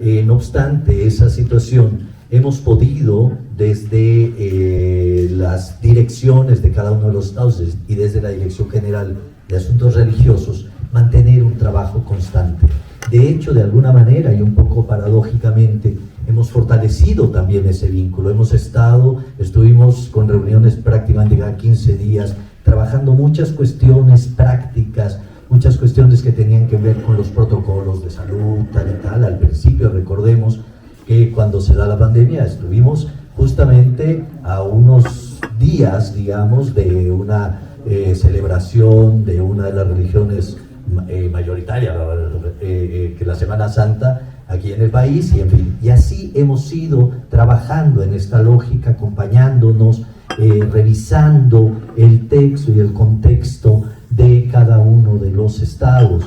No obstante esa situación, hemos podido desde las direcciones de cada uno de los estados y desde la Dirección General de Asuntos Religiosos mantener un trabajo constante. De hecho, de alguna manera y un poco paradójicamente, hemos fortalecido también ese vínculo. Estuvimos con reuniones prácticamente cada 15 días, trabajando muchas cuestiones prácticas, muchas cuestiones que tenían que ver con los protocolos de salud, tal y tal. Al principio, recordemos que cuando se da la pandemia estuvimos justamente a unos días, digamos, de una celebración de una de las religiones mayoritarias, que la Semana Santa aquí en el país, y en fin, y así hemos ido trabajando en esta lógica, acompañándonos, revisando el texto y el contexto de cada uno de los estados,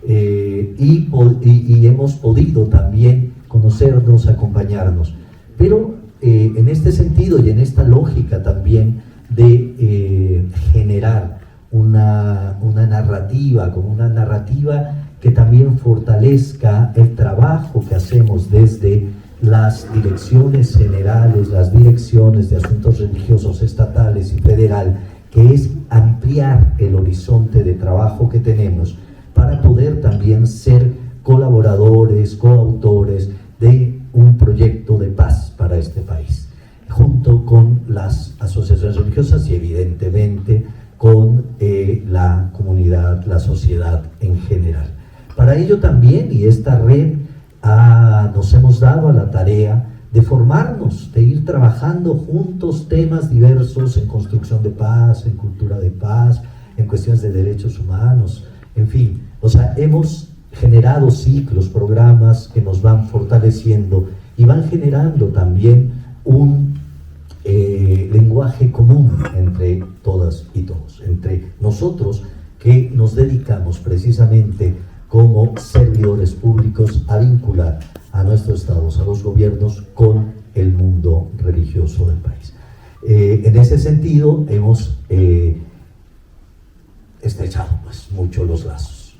y hemos podido también conocernos, acompañarnos. Pero en este sentido y en esta lógica también de generar una narrativa, como una narrativa que también fortalezca el trabajo que hacemos desde las direcciones generales, las direcciones de asuntos religiosos estatales y federal, que es ampliar el horizonte de trabajo que tenemos para poder también ser colaboradores, coautores de un proyecto de paz para este país, junto con las asociaciones religiosas y evidentemente con la comunidad, la sociedad en general. Para ello también, y esta red nos hemos dado a la tarea de formarnos, de ir trabajando juntos temas diversos en construcción de paz, en cultura de paz, en cuestiones de derechos humanos, en fin. O sea, hemos generado ciclos, programas que nos van fortaleciendo y van generando también un lenguaje común entre todas y todos, entre nosotros que nos dedicamos precisamente como servidores públicos a vincular a nuestros estados, a los gobiernos con el mundo religioso del país. En ese sentido hemos estrechado pues mucho los lazos.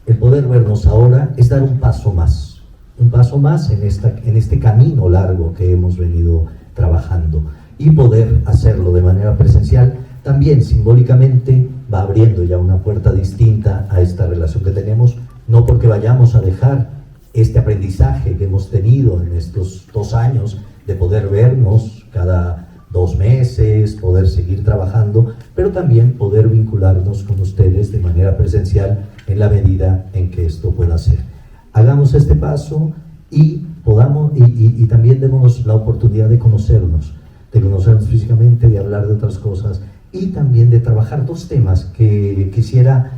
El poder vernos ahora es dar un paso más en este camino largo que hemos venido trabajando, y poder hacerlo de manera presencial también simbólicamente va abriendo ya una puerta distinta a esta relación que tenemos, no porque vayamos a dejar este aprendizaje que hemos tenido en estos 2 años de poder vernos cada 2 meses, poder seguir trabajando, pero también poder vincularnos con ustedes de manera presencial en la medida en que esto pueda ser. Hagamos este paso y también démonos la oportunidad de conocernos físicamente, de hablar de otras cosas y también de trabajar 2 temas que quisiera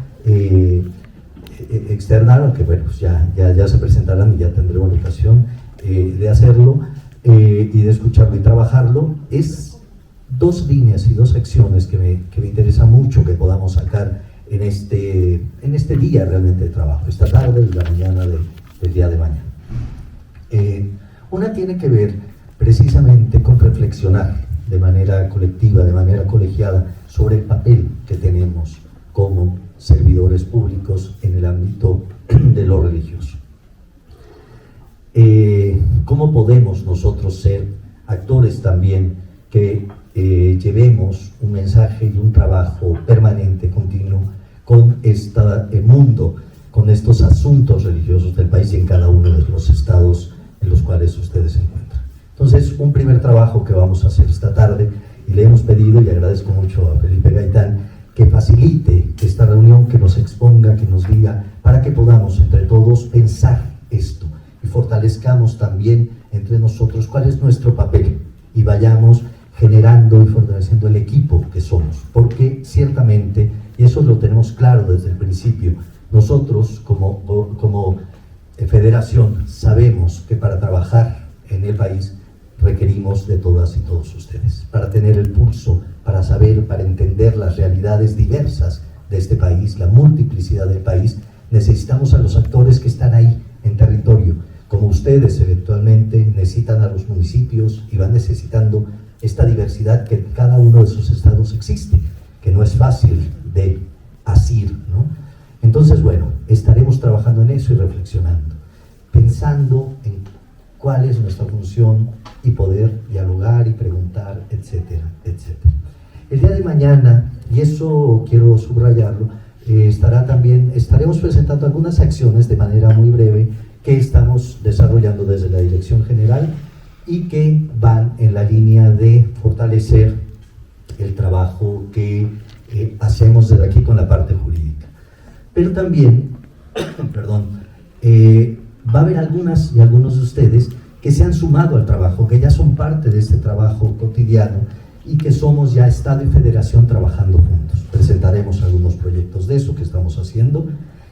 externar, aunque bueno, pues ya se presentarán y ya tendremos la ocasión de hacerlo y de escucharlo y trabajarlo. Es 2 líneas y 2 acciones que me interesa mucho que podamos sacar en este día realmente de trabajo, esta tarde y la mañana del día de mañana. Una tiene que ver precisamente con reflexionar de manera colectiva, de manera colegiada, sobre el papel que tenemos como servidores públicos en el ámbito de lo religioso. ¿Cómo podemos nosotros ser actores también que llevemos un mensaje y un trabajo permanente, continuo, con el mundo, con estos asuntos religiosos del país y en cada uno de los estados en los cuales ustedes se encuentran? Entonces, un primer trabajo que vamos a hacer esta tarde, y le hemos pedido, y agradezco mucho a Felipe Gaitán, que facilite esta reunión, que nos exponga, que nos diga, para que podamos entre todos pensar esto y fortalezcamos también entre nosotros cuál es nuestro papel y vayamos generando y fortaleciendo el equipo que somos, porque ciertamente, y eso lo tenemos claro desde el principio, nosotros como federación sabemos que para trabajar en el país requerimos de todas y todos ustedes, para tener el pulso, para saber, para entender las realidades diversas de este país, la multiplicidad del país. Necesitamos a los actores que están ahí en territorio, como ustedes eventualmente necesitan a los municipios y van necesitando esta diversidad que en cada uno de sus estados existe, que no es fácil de asir, ¿no? Entonces, bueno, estaremos trabajando en eso y reflexionando, pensando en cuál es nuestra función y poder dialogar y preguntar, etcétera, etcétera. El día de mañana, y eso quiero subrayarlo, estaremos presentando algunas acciones de manera muy breve que estamos desarrollando desde la Dirección General y que van en la línea de fortalecer el trabajo que hacemos desde aquí con la parte jurídica. Pero también, va a haber algunas y algunos de ustedes que se han sumado al trabajo, que ya son parte de este trabajo cotidiano y que somos ya Estado y Federación trabajando juntos. Presentaremos algunos proyectos de eso que estamos haciendo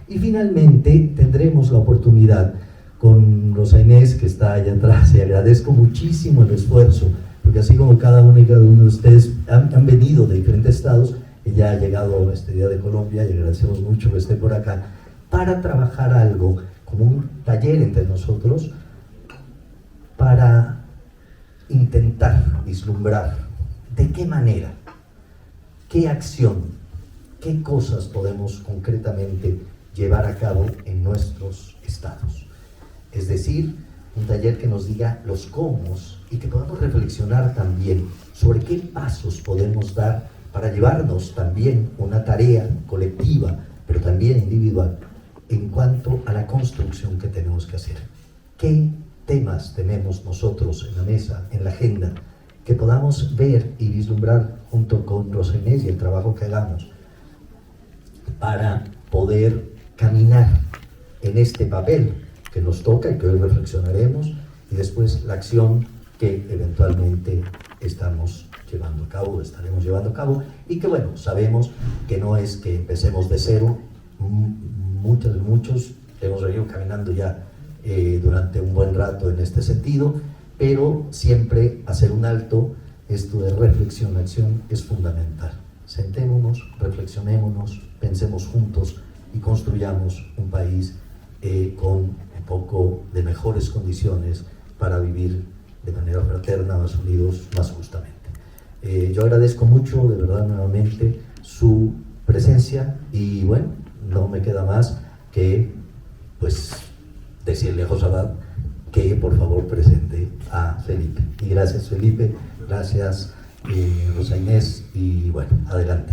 y finalmente tendremos la oportunidad con Rosa Inés, que está allá atrás, y agradezco muchísimo el esfuerzo, porque así como cada uno y cada uno de ustedes han venido de diferentes estados, ella ha llegado este día de Colombia y agradecemos mucho que esté por acá, para trabajar algo como un taller entre nosotros, para intentar vislumbrar de qué manera, qué acción, qué cosas podemos concretamente llevar a cabo en nuestros estados. Es decir, un taller que nos diga los cómo y que podamos reflexionar también sobre qué pasos podemos dar para llevarnos también una tarea colectiva, pero también individual, en cuanto a la construcción que tenemos que hacer. ¿Qué temas tenemos nosotros en la mesa, en la agenda, que podamos ver y vislumbrar junto con Rosa Inés y el trabajo que hagamos para poder caminar en este papel que nos toca y que hoy reflexionaremos, y después la acción que eventualmente estaremos llevando a cabo, y que bueno, sabemos que no es que empecemos de cero. Muchos hemos venido caminando ya durante un buen rato en este sentido, pero siempre hacer un alto, esto de reflexión, acción, es fundamental. Sentémonos, reflexionémonos, pensemos juntos y construyamos un país con un poco de mejores condiciones para vivir de manera fraterna, más unidos, más justamente. Yo agradezco mucho, de verdad, nuevamente, su presencia y bueno, no me queda más que pues decirle a José Abad que por favor presente a Felipe. Y gracias, Felipe, gracias Rosa Inés, y bueno, adelante.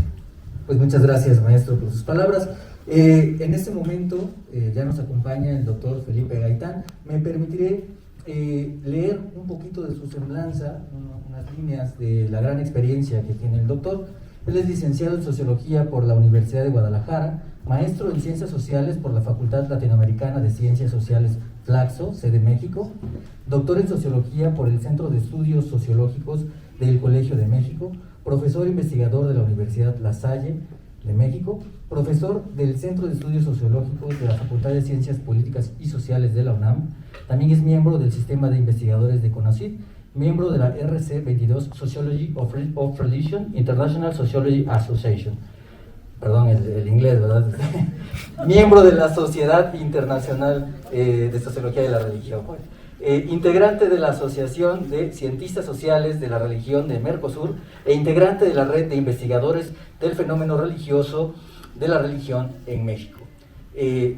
Pues muchas gracias, maestro, por sus palabras. En este momento ya nos acompaña el doctor Felipe Gaitán. Me permitiré leer un poquito de su semblanza, unas líneas de la gran experiencia que tiene el doctor. Él es licenciado en Sociología por la Universidad de Guadalajara, maestro en Ciencias Sociales por la Facultad Latinoamericana de Ciencias Sociales Flaxo, sede México, doctor en Sociología por el Centro de Estudios Sociológicos del Colegio de México, profesor investigador de la Universidad La Salle de México, profesor del Centro de Estudios Sociológicos de la Facultad de Ciencias Políticas y Sociales de la UNAM, también es miembro del Sistema de Investigadores de CONACYT, miembro de la RC22 Sociology of Religion, International Sociology Association, perdón el inglés, ¿verdad? Miembro de la Sociedad Internacional de Sociología de la Religión, integrante de la Asociación de Cientistas Sociales de la Religión de Mercosur e integrante de la Red de Investigadores del Fenómeno Religioso de la Religión en México.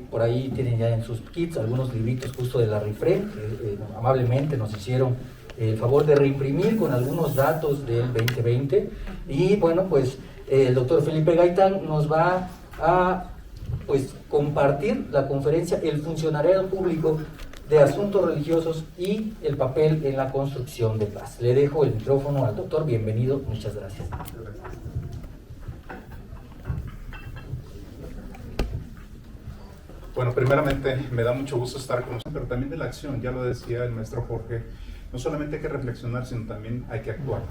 Por ahí tienen ya en sus kits algunos libritos justo de la RIFRE, que amablemente nos hicieron el favor de reimprimir con algunos datos del 2020. Y bueno, pues el doctor Felipe Gaitán nos va a compartir la conferencia El funcionariado público de asuntos religiosos y el papel en la construcción de paz. Le dejo el micrófono al doctor. Bienvenido, muchas gracias. Bueno, primeramente me da mucho gusto estar con ustedes, pero también de la acción, ya lo decía el maestro Jorge, no solamente hay que reflexionar, sino también hay que actuar.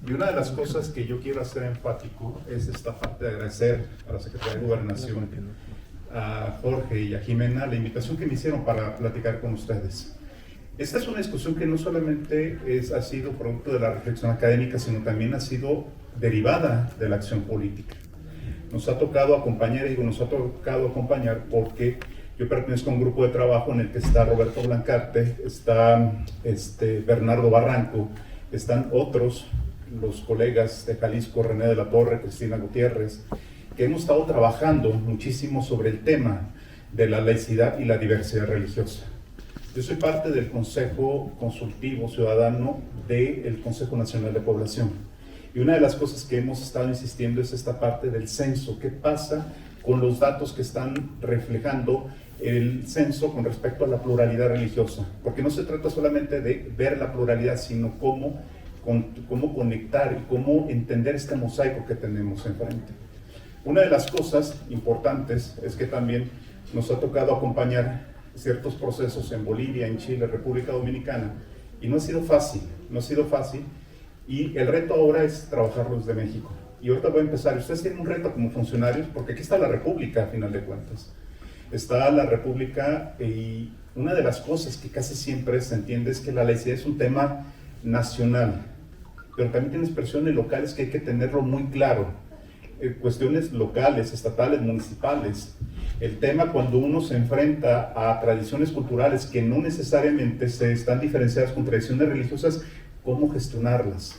Y una de las cosas que yo quiero hacer enfático es esta parte de agradecer a la Secretaría de Gobernación, a Jorge y a Jimena la invitación que me hicieron para platicar con ustedes. Esta es una discusión que no solamente ha sido producto de la reflexión académica, sino también ha sido derivada de la acción política. Nos ha tocado acompañar, porque yo pertenezco a un grupo de trabajo en el que está Roberto Blancarte, está Bernardo Barranco, están otros, los colegas de Jalisco, René de la Torre, Cristina Gutiérrez, que hemos estado trabajando muchísimo sobre el tema de la laicidad y la diversidad religiosa. Yo soy parte del Consejo Consultivo Ciudadano del Consejo Nacional de Población. Y una de las cosas que hemos estado insistiendo es esta parte del censo. ¿Qué pasa con los datos que están reflejando el censo con respecto a la pluralidad religiosa? Porque no se trata solamente de ver la pluralidad, sino cómo conectar y cómo entender este mosaico que tenemos enfrente. Una de las cosas importantes es que también nos ha tocado acompañar ciertos procesos en Bolivia, en Chile, República Dominicana, y no ha sido fácil, y el reto ahora es trabajarlo desde México. Y ahorita voy a empezar. Ustedes tienen un reto como funcionarios, porque aquí está la República, a final de cuentas. Está la República, y una de las cosas que casi siempre se entiende es que la laicidad es un tema nacional, pero también tiene expresiones locales que hay que tenerlo muy claro. Cuestiones locales, estatales, municipales. El tema cuando uno se enfrenta a tradiciones culturales que no necesariamente se están diferenciadas con tradiciones religiosas, ¿cómo gestionarlas?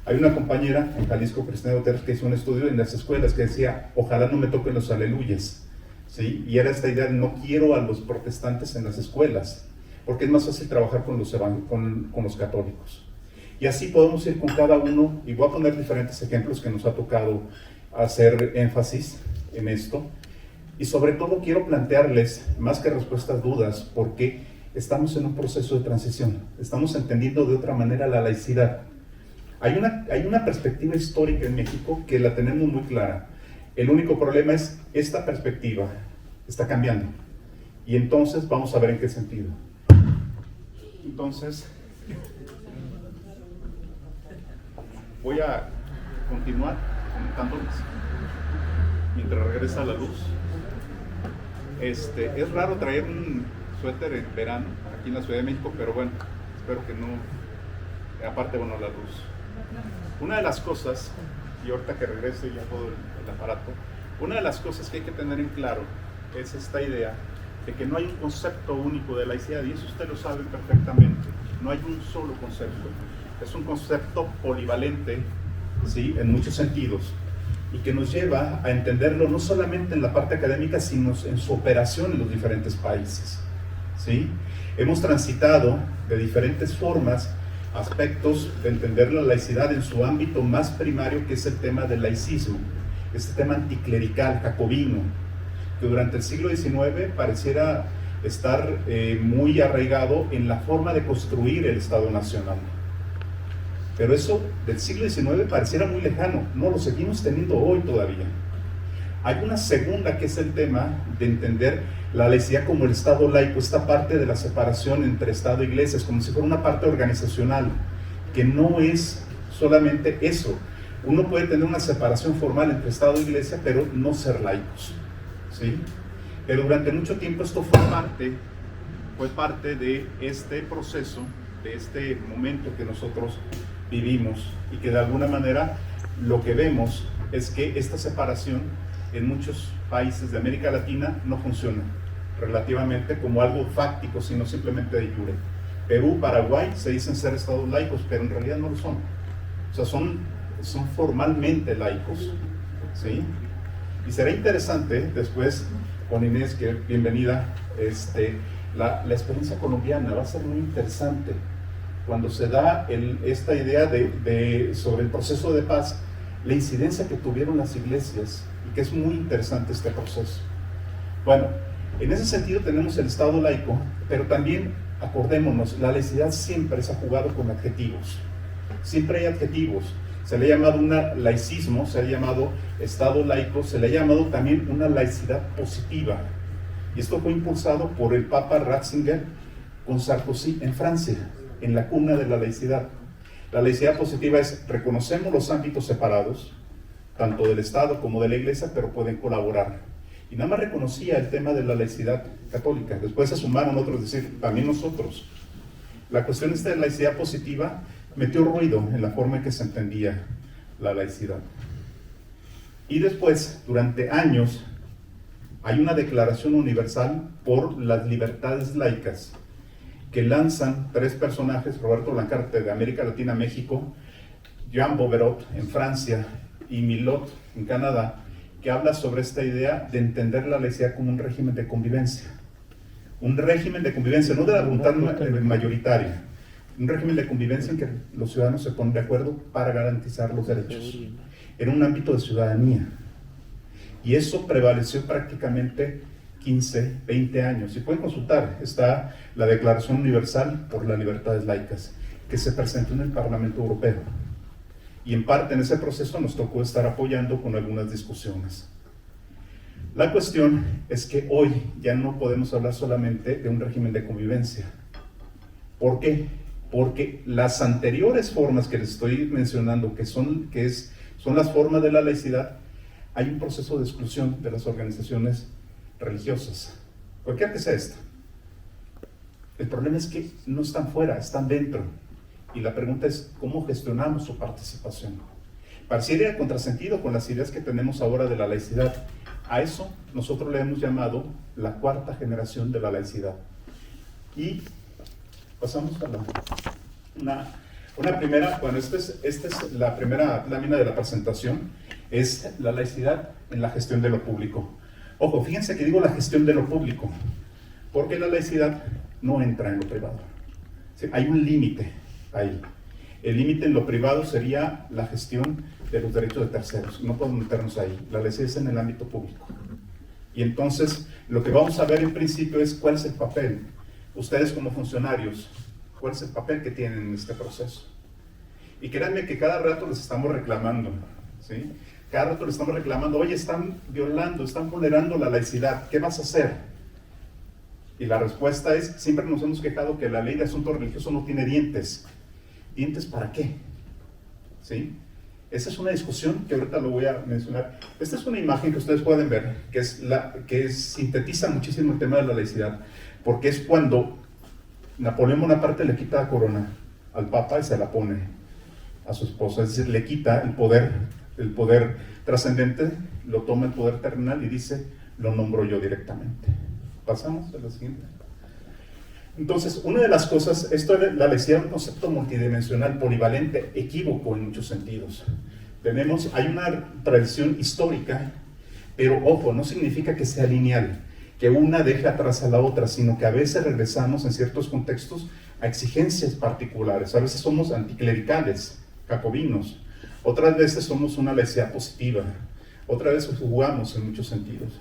Hay una compañera en Jalisco, Cristina Guterres, que hizo un estudio en las escuelas que decía, ojalá no me toquen los aleluyas, ¿sí? Y era esta idea de no quiero a los protestantes en las escuelas, porque es más fácil trabajar con los católicos. Y así podemos ir con cada uno, y voy a poner diferentes ejemplos que nos ha tocado hacer énfasis en esto. Y sobre todo quiero plantearles, más que respuestas, dudas, porque estamos en un proceso de transición, estamos entendiendo de otra manera la laicidad. Hay una perspectiva histórica en México que la tenemos muy clara. El único problema es esta perspectiva está cambiando. Y entonces vamos a ver en qué sentido. Entonces, voy a continuar comentándoles mientras regresa la luz. Es raro traer un suéter en verano aquí en la Ciudad de México, pero bueno, espero que no. Aparte, bueno, la luz. Una de las cosas, y ahorita que regrese ya todo el aparato, una de las cosas que hay que tener en claro es esta idea de que no hay un concepto único de laicidad, y eso ustedes lo saben perfectamente. No hay un solo concepto. Es un concepto polivalente, ¿sí? En muchos sentidos, y que nos lleva a entenderlo no solamente en la parte académica, sino en su operación en los diferentes países, ¿sí? Hemos transitado de diferentes formas aspectos de entender la laicidad en su ámbito más primario, que es el tema del laicismo, este tema anticlerical, jacobino, que durante el siglo XIX pareciera estar muy arraigado en la forma de construir el Estado Nacional. Pero eso del siglo XIX pareciera muy lejano, no lo seguimos teniendo hoy todavía. Hay una segunda que es el tema de entender la laicidad como el Estado laico, esta parte de la separación entre Estado e Iglesia, es como si fuera una parte organizacional, que no es solamente eso. Uno puede tener una separación formal entre Estado e Iglesia, pero no ser laicos, ¿sí? Pero durante mucho tiempo esto fue parte de este proceso, de este momento que nosotros vivimos, y que de alguna manera lo que vemos es que esta separación en muchos países de América Latina no funciona relativamente como algo fáctico, sino simplemente de jure. Perú, Paraguay se dicen ser estados laicos, pero en realidad no lo son. O sea, son formalmente laicos, ¿sí? Y será interesante después con Inés, que bienvenida, la experiencia colombiana va a ser muy interesante cuando se da esta idea sobre el proceso de paz, la incidencia que tuvieron las iglesias, y que es muy interesante este proceso. Bueno, en ese sentido tenemos el Estado laico, pero también, acordémonos, la laicidad siempre se ha jugado con adjetivos. Siempre hay adjetivos. Se le ha llamado un laicismo, se le ha llamado Estado laico, se le ha llamado también una laicidad positiva. Y esto fue impulsado por el Papa Ratzinger con Sarkozy en Francia, en la cuna de la laicidad. La laicidad positiva es: reconocemos los ámbitos separados, tanto del Estado como de la Iglesia, pero pueden colaborar. Y nada más reconocía el tema de la laicidad católica. Después se sumaron otros, es decir, también nosotros. La cuestión esta de la laicidad positiva metió ruido en la forma en que se entendía la laicidad. Y después, durante años, hay una declaración universal por las libertades laicas, que lanzan tres personajes: Roberto Blancarte de América Latina, México, Jean Boberot en Francia y Milot en Canadá, que habla sobre esta idea de entender la laicidad como un régimen de convivencia. Un régimen de convivencia, no de la voluntad mayoritaria, un régimen de convivencia en que los ciudadanos se ponen de acuerdo para garantizar los derechos. Era un ámbito de ciudadanía. Y eso prevaleció prácticamente 15, 20 años. Si pueden consultar, está la Declaración Universal por las Libertades Laicas, que se presentó en el Parlamento Europeo. Y en parte en ese proceso nos tocó estar apoyando con algunas discusiones. La cuestión es que hoy ya no podemos hablar solamente de un régimen de convivencia. ¿Por qué? Porque las anteriores formas que les estoy mencionando, que son las formas de la laicidad, hay un proceso de exclusión de las organizaciones religiosas, cualquiera que sea esta. El problema es que no están fuera, están dentro. Y la pregunta es, ¿cómo gestionamos su participación? Pareciera contrasentido con las ideas que tenemos ahora de la laicidad. A eso nosotros le hemos llamado la cuarta generación de la laicidad. Y pasamos a una primera, bueno, esta es la primera lámina de la presentación, es la laicidad en la gestión de lo público. Ojo, fíjense que digo la gestión de lo público, porque la laicidad no entra en lo privado. Sí, hay un límite ahí. El límite en lo privado sería la gestión de los derechos de terceros. No podemos meternos ahí. La laicidad es en el ámbito público. Y entonces, lo que vamos a ver en principio es cuál es el papel. Ustedes como funcionarios, cuál es el papel que tienen en este proceso. Y créanme que cada rato les estamos reclamando, ¿sí? Cada rato les estamos reclamando, oye, están violando, están vulnerando la laicidad, ¿qué vas a hacer? Y la respuesta es, siempre nos hemos quejado que la ley de asuntos religiosos no tiene dientes. ¿Dientes para qué? ¿Sí? Esa es una discusión que ahorita lo voy a mencionar. Esta es una imagen que ustedes pueden ver, que sintetiza muchísimo el tema de la laicidad, porque es cuando Napoleón Bonaparte le quita la corona al Papa y se la pone a su esposa, es decir, le quita el poder trascendente, lo toma el poder terrenal y dice, lo nombro yo directamente. Pasamos a la siguiente. Entonces, una de las cosas, la laicidad es un concepto multidimensional, polivalente, equívoco en muchos sentidos. Hay una tradición histórica, pero ojo, no significa que sea lineal, que una deje atrás a la otra, sino que a veces regresamos en ciertos contextos a exigencias particulares. A veces somos anticlericales, jacobinos, otras veces somos una laicidad positiva, otras veces jugamos en muchos sentidos.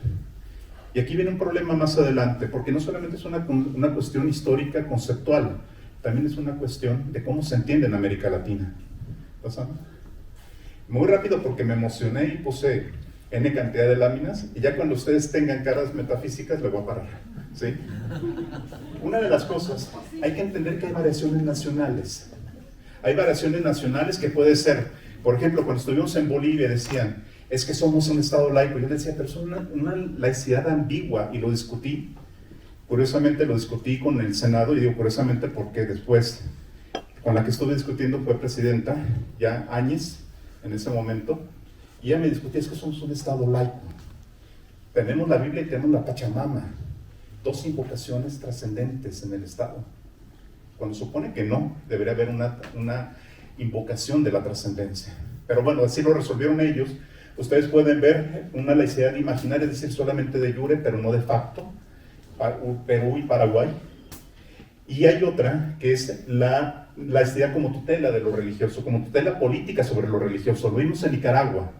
Y aquí viene un problema más adelante, porque no solamente es una cuestión histórica, conceptual, también es una cuestión de cómo se entiende en América Latina. ¿Pasamos? Muy rápido porque me emocioné y puse N cantidad de láminas, y ya cuando ustedes tengan caras metafísicas, le voy a parar. ¿Sí? Una de las cosas, hay que entender que hay variaciones nacionales. Hay variaciones nacionales que puede ser, por ejemplo, cuando estuvimos en Bolivia decían, es que somos un Estado laico. Yo decía, pero es una laicidad ambigua, y lo discutí. Curiosamente lo discutí con el Senado, y digo curiosamente porque después, con la que estuve discutiendo fue presidenta, ya Áñez, en ese momento, y ella me discutía, es que somos un Estado laico. Tenemos la Biblia y tenemos la Pachamama, dos invocaciones trascendentes en el Estado. Cuando supone que no, debería haber una invocación de la trascendencia. Pero bueno, así lo resolvieron ellos. Ustedes pueden ver una laicidad imaginaria, es decir, solamente de jure, pero no de facto, Perú y Paraguay. Y hay otra, que es la laicidad como tutela de lo religioso, como tutela política sobre lo religioso. Lo vimos en Nicaragua,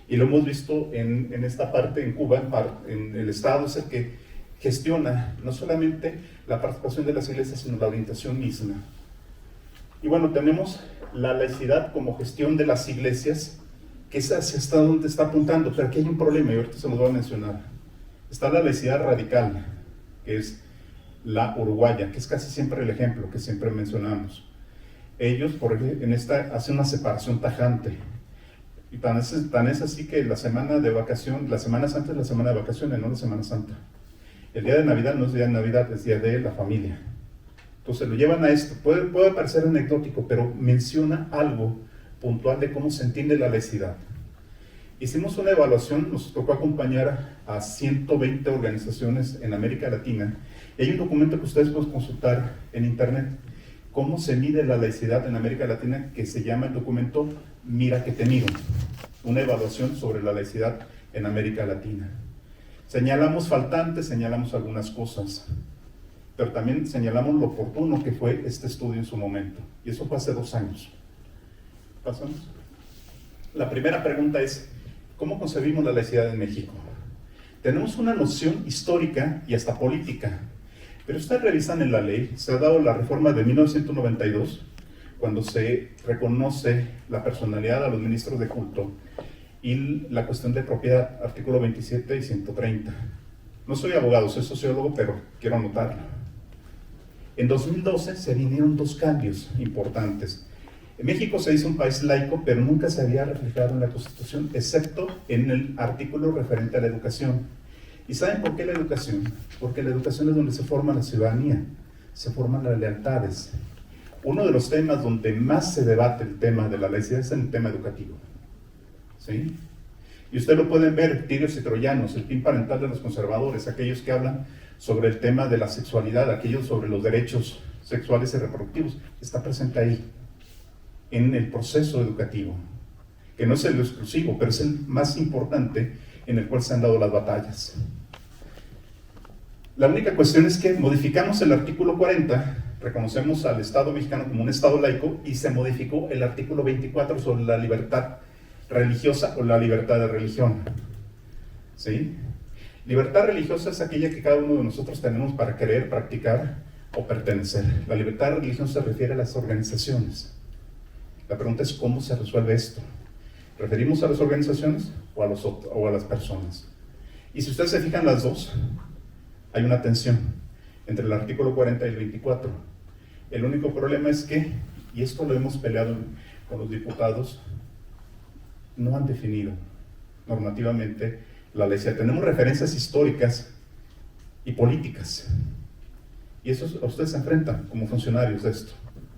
y lo hemos visto en esta parte, en Cuba, en el Estado es el que gestiona no solamente la participación de las iglesias, sino la orientación misma. Y bueno, tenemos la laicidad como gestión de las iglesias, que es hasta donde está apuntando, pero aquí hay un problema, y ahorita se los voy a mencionar. Está la laicidad radical, que es la uruguaya, que es casi siempre el ejemplo que siempre mencionamos. Ellos, hacen una separación tajante, y tan es así que la semana de vacación, la Semana Santa es la semana de vacaciones, no la Semana Santa. El día de Navidad no es día de Navidad, es día de la familia. Entonces lo llevan a esto, puede parecer anecdótico, pero menciona algo puntual de cómo se entiende la laicidad. Hicimos una evaluación, nos tocó acompañar a 120 organizaciones en América Latina, y hay un documento que ustedes pueden consultar en internet, cómo se mide la laicidad en América Latina, que se llama el documento Mira que te miro, una evaluación sobre la laicidad en América Latina. Señalamos faltantes, señalamos algunas cosas. pero también señalamos lo oportuno que fue este estudio en su momento, y eso fue hace 2 años. ¿Pasamos? La primera pregunta es, ¿cómo concebimos la laicidad en México? Tenemos una noción histórica y hasta política, pero ustedes revisan en la ley, se ha dado la reforma de 1992, cuando se reconoce la personalidad a los ministros de culto, y la cuestión de propiedad, artículo 27 y 130. No soy abogado, soy sociólogo, pero quiero anotarlo. En 2012 se vinieron 2 cambios importantes. En México se hizo un país laico, pero nunca se había reflejado en la Constitución, excepto en el artículo referente a la educación. ¿Y saben por qué la educación? Porque la educación es donde se forma la ciudadanía, se forman las lealtades. Uno de los temas donde más se debate el tema de la laicidad es en el tema educativo. ¿Sí? Y ustedes lo pueden ver, tirios y troyanos, el pin parental de los conservadores, aquellos que hablan sobre el tema de la sexualidad, aquellos sobre los derechos sexuales y reproductivos, está presente ahí, en el proceso educativo, que no es el exclusivo, pero es el más importante en el cual se han dado las batallas. La única cuestión es que modificamos el artículo 40, reconocemos al Estado mexicano como un Estado laico, y se modificó el artículo 24 sobre la libertad religiosa o la libertad de religión. ¿Sí? Libertad religiosa es aquella que cada uno de nosotros tenemos para querer, practicar o pertenecer. La libertad de religión se refiere a las organizaciones. La pregunta es cómo se resuelve esto. ¿Referimos a las organizaciones o a las personas? Y si ustedes se fijan las dos, hay una tensión entre el artículo 40 y el 24. El único problema es que, y esto lo hemos peleado con los diputados, no han definido normativamente la laicidad. Tenemos referencias históricas y políticas, y eso ustedes se enfrentan como funcionarios de esto.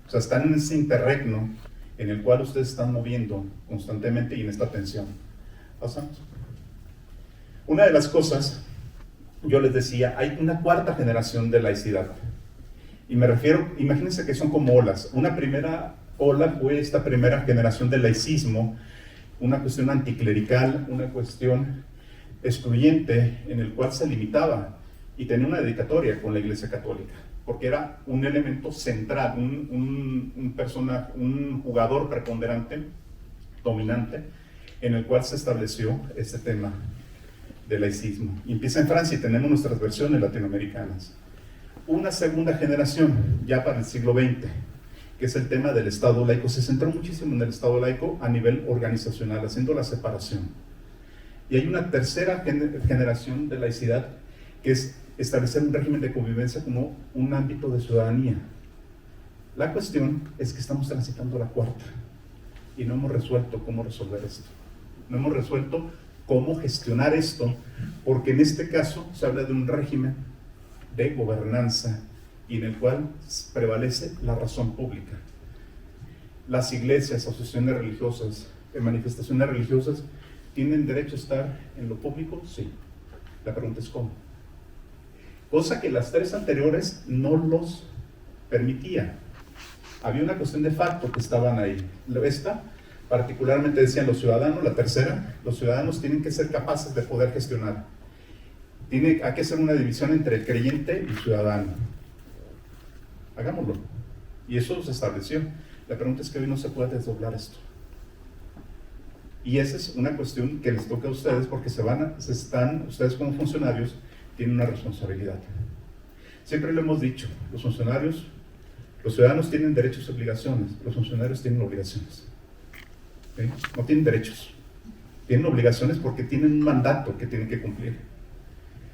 O sea, están en ese interregno en el cual ustedes están moviendo constantemente y en esta tensión. ¿Pasamos? Una de las cosas, yo les decía, hay una 4ª generación de laicidad. Y me refiero, imagínense que son como olas. Una primera ola fue esta primera generación del laicismo, una cuestión anticlerical, una cuestión excluyente en el cual se limitaba y tenía una dedicatoria con la Iglesia Católica, porque era un elemento central, un jugador preponderante, dominante, en el cual se estableció este tema del laicismo. Y empieza en Francia y tenemos nuestras versiones latinoamericanas. Una segunda generación, ya para el siglo XX, que es el tema del Estado laico. Se centró muchísimo en el Estado laico a nivel organizacional, haciendo la separación. Y hay una tercera generación de laicidad, que es establecer un régimen de convivencia como un ámbito de ciudadanía. La cuestión es que estamos transitando la 4ª y no hemos resuelto cómo resolver esto. No hemos resuelto cómo gestionar esto, porque en este caso se habla de un régimen de gobernanza y en el cual prevalece la razón pública. Las iglesias, asociaciones religiosas, manifestaciones religiosas, ¿tienen derecho a estar en lo público? Sí. La pregunta es ¿cómo? Cosa que las 3 anteriores no los permitía. Había una cuestión de facto que estaban ahí. Esta, particularmente decían los ciudadanos, la tercera, los ciudadanos tienen que ser capaces de poder gestionar. Hay que hacer una división entre el creyente y ciudadano. Hagámoslo. Y eso se estableció. La pregunta es que hoy no se puede desdoblar esto. Y esa es una cuestión que les toca a ustedes, porque ustedes como funcionarios tienen una responsabilidad. Siempre lo hemos dicho, los ciudadanos tienen derechos y obligaciones, los funcionarios tienen obligaciones. ¿Sí? No tienen derechos, tienen obligaciones porque tienen un mandato que tienen que cumplir.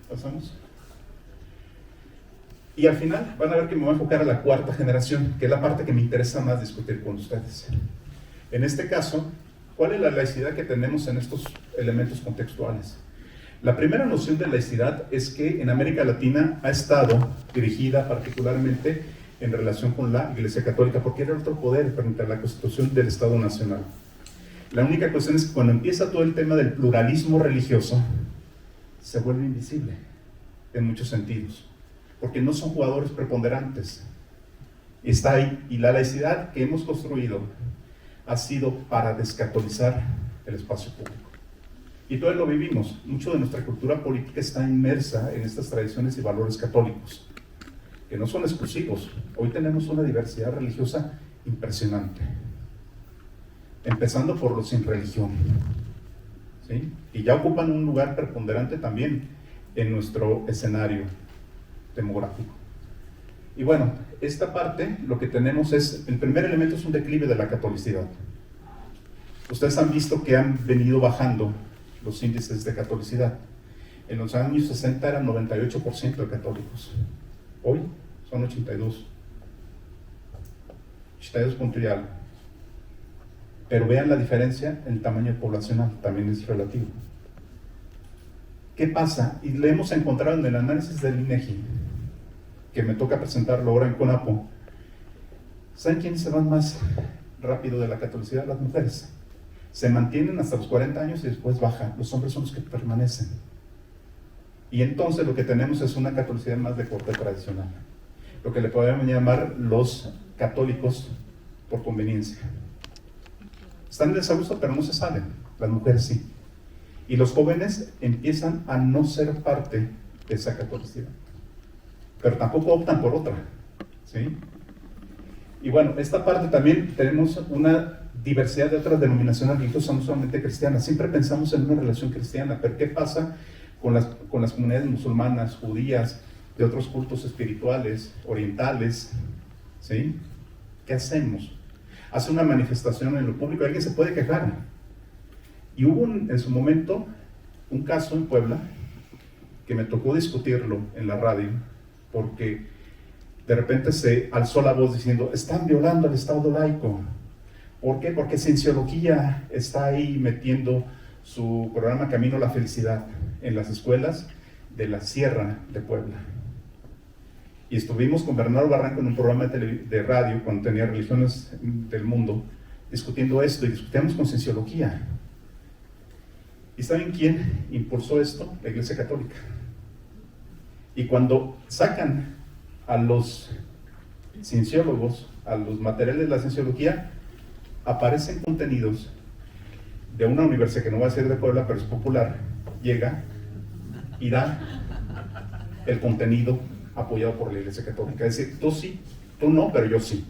¿Pasamos? Y al final van a ver que me voy a enfocar a la 4ª generación, que es la parte que me interesa más discutir con ustedes. En este caso, ¿cuál es la laicidad que tenemos en estos elementos contextuales? La primera noción de laicidad es que en América Latina ha estado dirigida particularmente en relación con la Iglesia Católica, porque era otro poder frente a la Constitución del Estado Nacional. La única cuestión es que cuando empieza todo el tema del pluralismo religioso, se vuelve invisible en muchos sentidos, porque no son jugadores preponderantes. Está ahí, y la laicidad que hemos construido ha sido para descatolizar el espacio público. Y todos lo vivimos. Mucho de nuestra cultura política está inmersa en estas tradiciones y valores católicos. que no son exclusivos. Hoy tenemos una diversidad religiosa impresionante, empezando por los sin religión, ¿sí? Y ya ocupan un lugar preponderante también en nuestro escenario demográfico. Y bueno, esta parte, lo que tenemos es, el primer elemento es un declive de la catolicidad. Ustedes han visto que han venido bajando los índices de catolicidad. En los años 60 eran 98% de católicos. Hoy son 82. 82 punto y algo. Pero vean la diferencia en el tamaño poblacional, también es relativo. ¿Qué pasa? Y le hemos encontrado en el análisis del INEGI, que me toca presentarlo ahora en CONAPO. ¿Saben quiénes se van más rápido de la catolicidad? Las mujeres. Se mantienen hasta los 40 años y después bajan. Los hombres son los que permanecen. Y entonces lo que tenemos es una catolicidad más de corte tradicional. Lo que le podemos llamar los católicos por conveniencia. Están en desagusto, pero no se salen. Las mujeres sí. Y los jóvenes empiezan a no ser parte de esa catolicidad. Pero tampoco optan por otra, ¿sí? Y bueno, esta parte también tenemos una diversidad de otras denominaciones religiosas, no solamente cristianas. Siempre pensamos en una relación cristiana, pero ¿qué pasa con las comunidades musulmanas, judías, de otros cultos espirituales, orientales? ¿Sí? ¿Qué hacemos? Hace una manifestación en lo público, alguien se puede quejar. Y hubo en su momento un caso en Puebla que me tocó discutirlo en la radio, porque de repente se alzó la voz diciendo, están violando el Estado laico. ¿Por qué? Porque Cienciología está ahí metiendo su programa Camino a la Felicidad en las escuelas de la Sierra de Puebla. Y estuvimos con Bernardo Barranco en un programa de radio, cuando tenía Religiones del Mundo, discutiendo esto, y discutíamos con Cienciología. ¿Y saben quién impulsó esto? La Iglesia Católica. Y cuando sacan a los cienciólogos, a los materiales de la Cienciología, aparecen contenidos de una universidad que no va a ser de Puebla, pero es popular, llega y da el contenido apoyado por la Iglesia Católica. Es decir, tú sí, tú no, pero yo sí.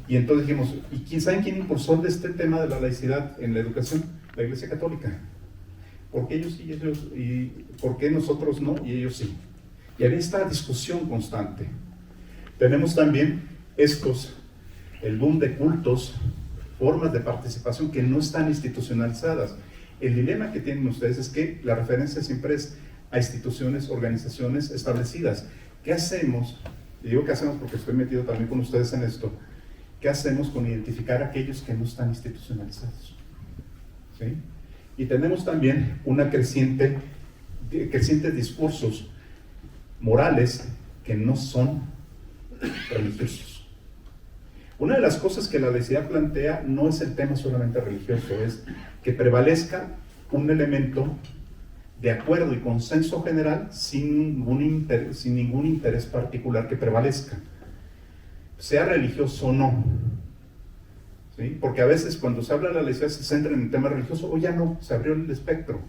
Y entonces dijimos, ¿y saben quién impulsó este tema de la laicidad en la educación? La Iglesia Católica. ¿Por qué ellos sí y por qué nosotros no y ellos sí? Y había esta discusión constante. Tenemos también el boom de cultos, formas de participación que no están institucionalizadas. El dilema que tienen ustedes es que la referencia siempre es a instituciones, organizaciones establecidas. ¿Qué hacemos? Y digo qué hacemos porque estoy metido también con ustedes en esto. ¿Qué hacemos con identificar a aquellos que no están institucionalizados? ¿Sí? Y tenemos también una crecientes discursos morales que no son religiosos. Una de las cosas que la laicidad plantea no es el tema solamente religioso, es que prevalezca un elemento de acuerdo y consenso general sin ningún interés particular que prevalezca, sea religioso o no. ¿Sí? Porque a veces cuando se habla de la laicidad se centra en el tema religioso, o ya no, se abrió el espectro.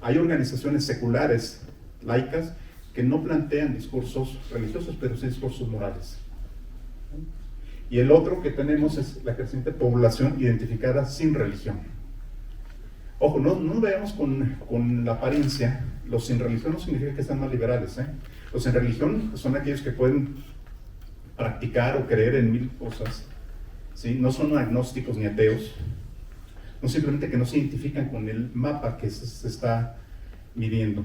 Hay organizaciones seculares, laicas, que no plantean discursos religiosos, pero sí discursos morales. Y el otro que tenemos es la creciente población identificada sin religión. Ojo, no veamos con la apariencia. Los sin religión no significa que están más liberales, ¿eh? Los sin religión son aquellos que pueden practicar o creer en mil cosas, ¿sí? No son agnósticos ni ateos, no simplemente que no se identifican con el mapa que se está midiendo.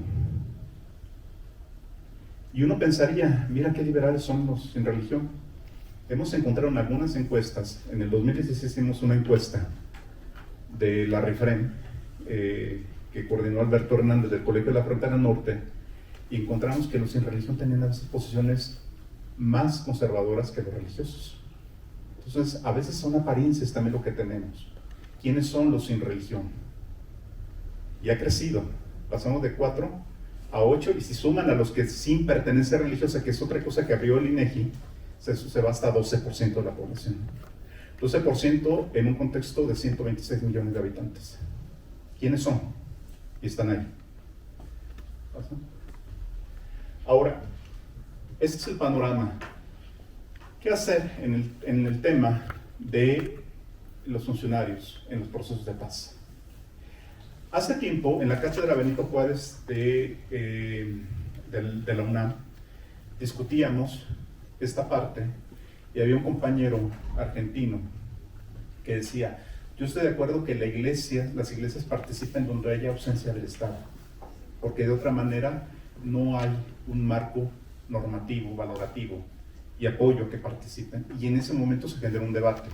Y uno pensaría, mira qué liberales son los sin religión. Hemos encontrado en algunas encuestas, en el 2016 hicimos una encuesta de la RIFREM, que coordinó Alberto Hernández del Colegio de la Frontera Norte, y encontramos que los sin religión tenían a veces posiciones más conservadoras que los religiosos. Entonces, a veces son apariencias también lo que tenemos. ¿Quiénes son los sin religión? Y ha crecido, pasamos de 4 a 8, y si suman a los que sin pertenencia religiosa, que es otra cosa que abrió el INEGI, se va hasta 12% de la población. 12% en un contexto de 126 millones de habitantes. ¿Quiénes son? Y están ahí. ¿Pasa? Ahora, este es el panorama. ¿Qué hacer en el tema de los funcionarios en los procesos de paz? Hace tiempo, en la cátedra Benito Juárez de la UNAM, discutíamos esta parte y había un compañero argentino que decía: yo estoy de acuerdo que las iglesias participen donde haya ausencia del Estado, porque de otra manera no hay un marco normativo, valorativo y apoyo que participen, y en ese momento se genera un debate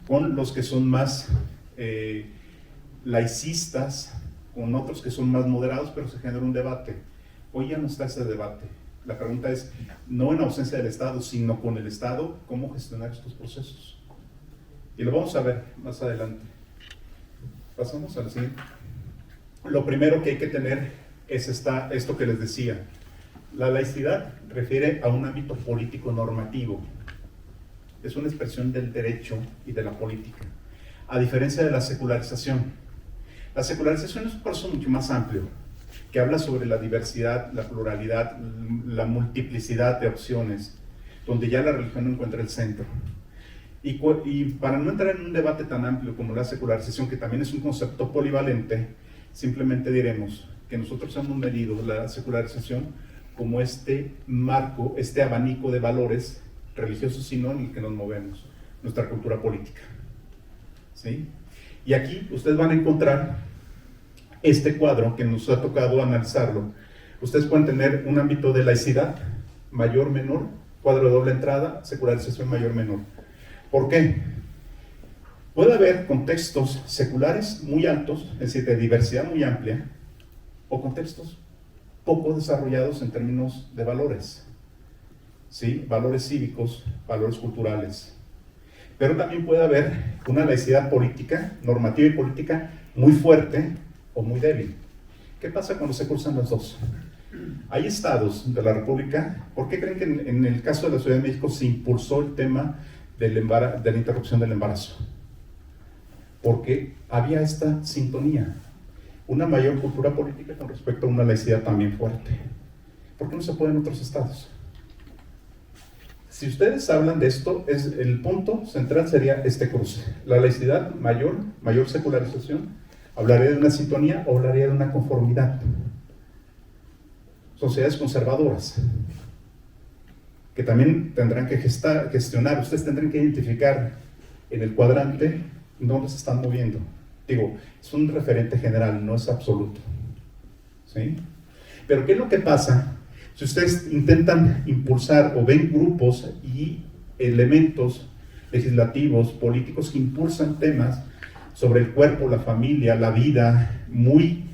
con los que son más laicistas, con otros que son más moderados, pero se genera un debate. Hoy ya no está ese debate. La pregunta es, no en ausencia del Estado, sino con el Estado, ¿cómo gestionar estos procesos? Y lo vamos a ver más adelante. Pasamos al siguiente. Lo primero que hay que tener es esto que les decía. La laicidad refiere a un ámbito político normativo. Es una expresión del derecho y de la política, a diferencia de la secularización. La secularización es un proceso mucho más amplio, que habla sobre la diversidad, la pluralidad, la multiplicidad de opciones, donde ya la religión no encuentra el centro. Y para no entrar en un debate tan amplio como la secularización, que también es un concepto polivalente, simplemente diremos que nosotros hemos medido la secularización como este marco, este abanico de valores religiosos, sino en el que nos movemos, nuestra cultura política. ¿Sí? Y aquí ustedes van a encontrar este cuadro que nos ha tocado analizarlo. Ustedes pueden tener un ámbito de laicidad, mayor, menor, cuadro de doble entrada, secularización mayor, menor. ¿Por qué? Puede haber contextos seculares muy altos, es decir, de diversidad muy amplia, o contextos poco desarrollados en términos de valores, ¿sí? Valores cívicos, valores culturales. Pero también puede haber una laicidad política, normativa y política, muy fuerte o muy débil. ¿Qué pasa cuando se cruzan los dos? Hay estados de la República. ¿Por qué creen que en el caso de la Ciudad de México se impulsó el tema de la interrupción del embarazo? Porque había esta sintonía, una mayor cultura política con respecto a una laicidad también fuerte. ¿Por qué no se puede en otros estados? Si ustedes hablan de esto, el punto central sería este cruce. La laicidad mayor secularización, hablaría de una sintonía o hablaría de una conformidad. Sociedades conservadoras, que también tendrán que gestionar, ustedes tendrán que identificar en el cuadrante dónde se están moviendo. Digo, es un referente general, no es absoluto. ¿Sí? Pero ¿qué es lo que pasa si ustedes intentan impulsar o ven grupos y elementos legislativos, políticos que impulsan temas sobre el cuerpo, la familia, la vida, muy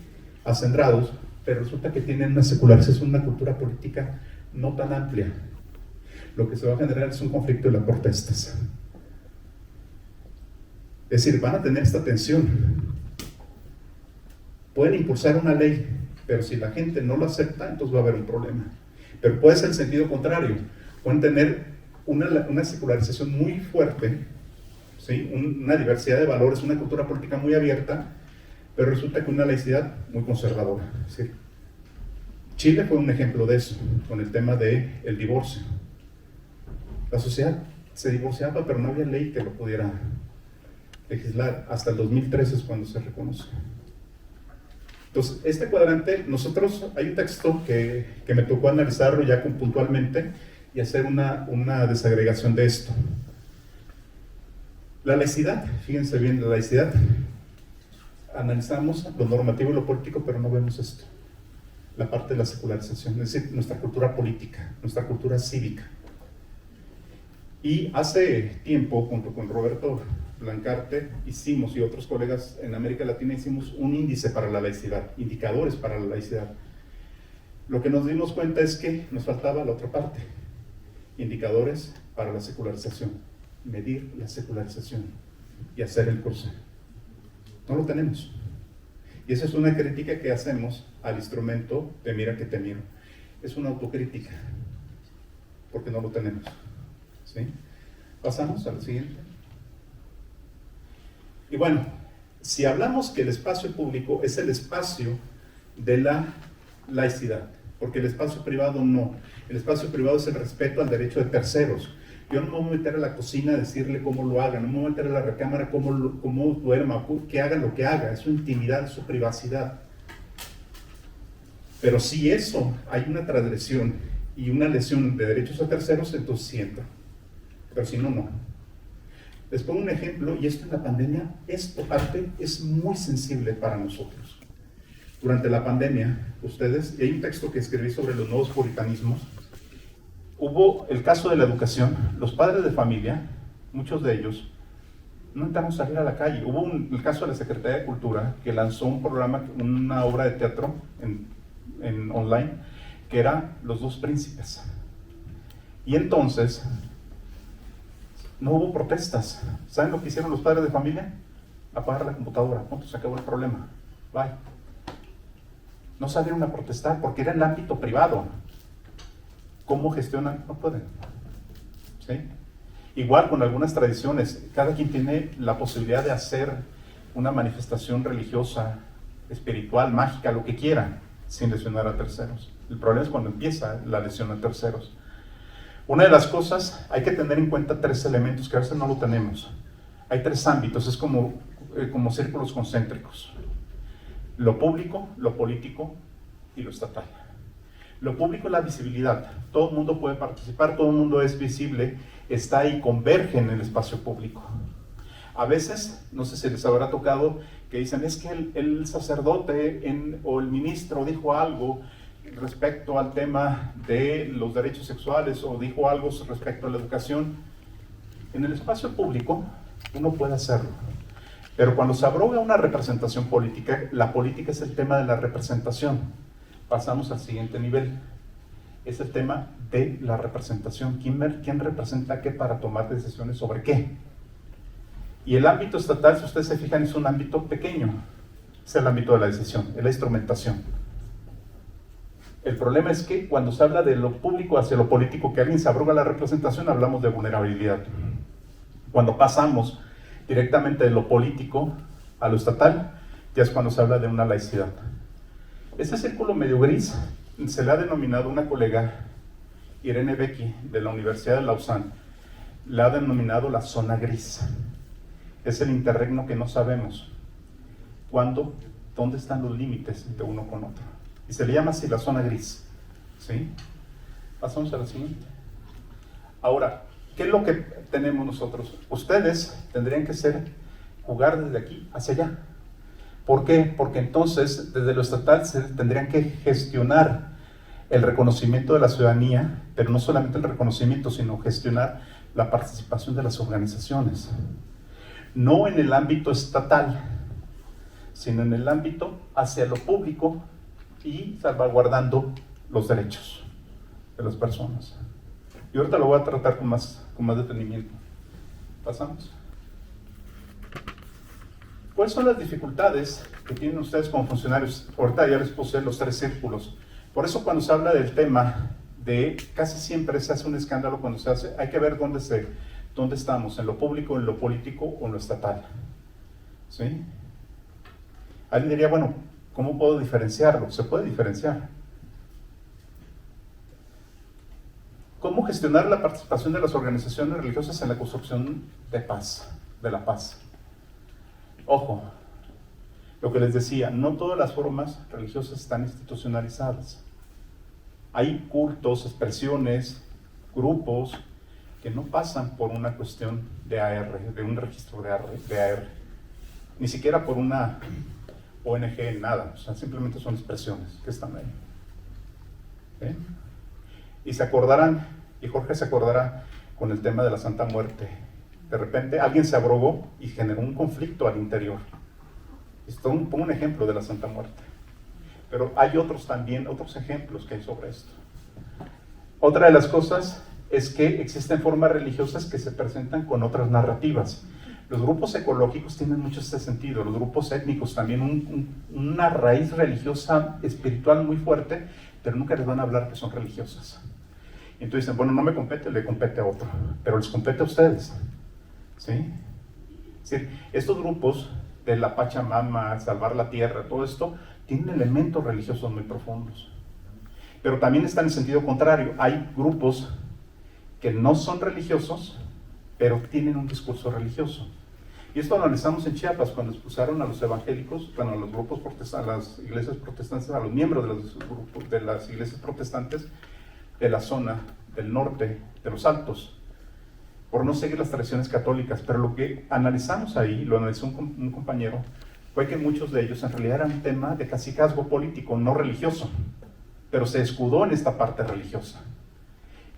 acendrados, pero resulta que tienen una secularización, una cultura política no tan amplia? Lo que se va a generar es un conflicto de las protestas. Es decir, van a tener esta tensión. Pueden impulsar una ley, pero si la gente no lo acepta, entonces va a haber un problema. Pero puede ser el sentido contrario. Pueden tener una secularización muy fuerte, ¿sí? Una diversidad de valores, una cultura política muy abierta, pero resulta que una laicidad muy conservadora. ¿Sí? Chile fue un ejemplo de eso, con el tema del divorcio. La sociedad se divorciaba, pero no había ley que lo pudiera legislar. Hasta el 2013 es cuando se reconoce. Entonces, este cuadrante, hay un texto que me tocó analizarlo ya puntualmente y hacer una desagregación de esto. La laicidad, fíjense bien, la laicidad, analizamos lo normativo y lo político, pero no vemos esto, la parte de la secularización, es decir, nuestra cultura política, nuestra cultura cívica. Y hace tiempo, junto con Roberto Blancarte, y otros colegas en América Latina, hicimos un índice para la laicidad, indicadores para la laicidad. Lo que nos dimos cuenta es que nos faltaba la otra parte, indicadores para la secularización, medir la secularización y hacer el curso. No lo tenemos. Y esa es una crítica que hacemos al instrumento de Mira que te miro. Es una autocrítica, porque no lo tenemos. ¿Sí? Pasamos al siguiente. Y bueno, si hablamos que el espacio público es el espacio de la laicidad, porque el espacio privado no. El espacio privado es el respeto al derecho de terceros. Yo no me voy a meter a la cocina a decirle cómo lo haga, no me voy a meter a la recámara cómo duerma, que haga lo que haga, es su intimidad, es su privacidad. Pero si eso hay una transgresión y una lesión de derechos a terceros, entonces sí entra. Pero si no, no. Les pongo un ejemplo, y esto en la pandemia, esta parte es muy sensible para nosotros. Durante la pandemia, ustedes, y hay un texto que escribí sobre los nuevos puritanismos, hubo el caso de la educación. Los padres de familia, muchos de ellos, no intentaron salir a la calle. Hubo el caso de la Secretaría de Cultura, que lanzó un programa, una obra de teatro en online, que era Los Dos Príncipes. Y entonces, no hubo protestas. ¿Saben lo que hicieron los padres de familia? Apagar la computadora. Punto, se acabó el problema. Bye. No salieron a protestar porque era en el ámbito privado. ¿Cómo gestionan? No pueden. ¿Sí? Igual con algunas tradiciones, cada quien tiene la posibilidad de hacer una manifestación religiosa, espiritual, mágica, lo que quiera, sin lesionar a terceros. El problema es cuando empieza la lesión a terceros. Una de las cosas, hay que tener en cuenta 3 elementos que a veces no lo tenemos. Hay 3 ámbitos, es como círculos concéntricos. Lo público, lo político y lo estatal. Lo público es la visibilidad. Todo el mundo puede participar, todo el mundo es visible, está ahí, converge en el espacio público. A veces, no sé si les habrá tocado, que dicen, es que el sacerdote o el ministro dijo algo respecto al tema de los derechos sexuales o dijo algo respecto a la educación. En el espacio público uno puede hacerlo, pero cuando se abroga una representación política, la política es el tema de la representación. Pasamos al siguiente nivel, es el tema de la representación. ¿Quién representa qué para tomar decisiones sobre qué? Y el ámbito estatal, si ustedes se fijan, es un ámbito pequeño, es el ámbito de la decisión, es la instrumentación. El problema es que cuando se habla de lo público hacia lo político, que alguien se abroga la representación, hablamos de vulnerabilidad. Cuando pasamos directamente de lo político a lo estatal, ya es cuando se habla de una laicidad. Este círculo medio gris se le ha denominado una colega, Irene Becky, de la Universidad de Lausanne, le ha denominado la zona gris. Es el interregno que no sabemos dónde están los límites de uno con otro. Y se le llama así la zona gris. ¿Sí? Pasamos a la siguiente. Ahora, ¿qué es lo que tenemos nosotros? Ustedes tendrían que jugar desde aquí hacia allá. ¿Por qué? Porque entonces, desde lo estatal, se tendrían que gestionar el reconocimiento de la ciudadanía, pero no solamente el reconocimiento, sino gestionar la participación de las organizaciones. No en el ámbito estatal, sino en el ámbito hacia lo público y salvaguardando los derechos de las personas. Y ahorita lo voy a tratar con más detenimiento. ¿Pasamos? ¿Cuáles son las dificultades que tienen ustedes como funcionarios? Ahorita ya les puse los 3 círculos. Por eso cuando se habla del tema casi siempre se hace un escándalo cuando se hace, hay que ver dónde estamos, en lo público, en lo político o en lo estatal. ¿Sí? Alguien diría, bueno, ¿cómo puedo diferenciarlo? Se puede diferenciar. ¿Cómo gestionar la participación de las organizaciones religiosas en la construcción de la paz? Ojo, lo que les decía, no todas las formas religiosas están institucionalizadas. Hay cultos, expresiones, grupos que no pasan por una cuestión de AR, de un registro de AR, ni siquiera por una ONG, nada, o sea, simplemente son expresiones que están ahí. ¿Sí? Y se acordarán, y Jorge se acordará con el tema de la Santa Muerte. De repente alguien se abrogó y generó un conflicto al interior. Pongo un ejemplo de la Santa Muerte. Pero hay otros ejemplos que hay sobre esto. Otra de las cosas es que existen formas religiosas que se presentan con otras narrativas. Los grupos ecológicos tienen mucho este sentido, los grupos étnicos también, una raíz religiosa, espiritual muy fuerte, pero nunca les van a hablar que son religiosas. Entonces dicen, bueno, no me compete, le compete a otro, pero les compete a ustedes. ¿Sí? Es decir, estos grupos de la Pachamama, salvar la tierra, todo esto, tienen elementos religiosos muy profundos. Pero también está en el sentido contrario. Hay grupos que no son religiosos, pero tienen un discurso religioso. Y esto lo analizamos en Chiapas, cuando expulsaron a los evangélicos, bueno, a los grupos protestantes, a las iglesias protestantes, a los miembros de los grupos de las iglesias protestantes de la zona del norte, de los Altos, por no seguir las tradiciones católicas. Pero lo que analizamos ahí, lo analizó un compañero, fue que muchos de ellos en realidad eran un tema de cacicazgo político, no religioso, pero se escudó en esta parte religiosa.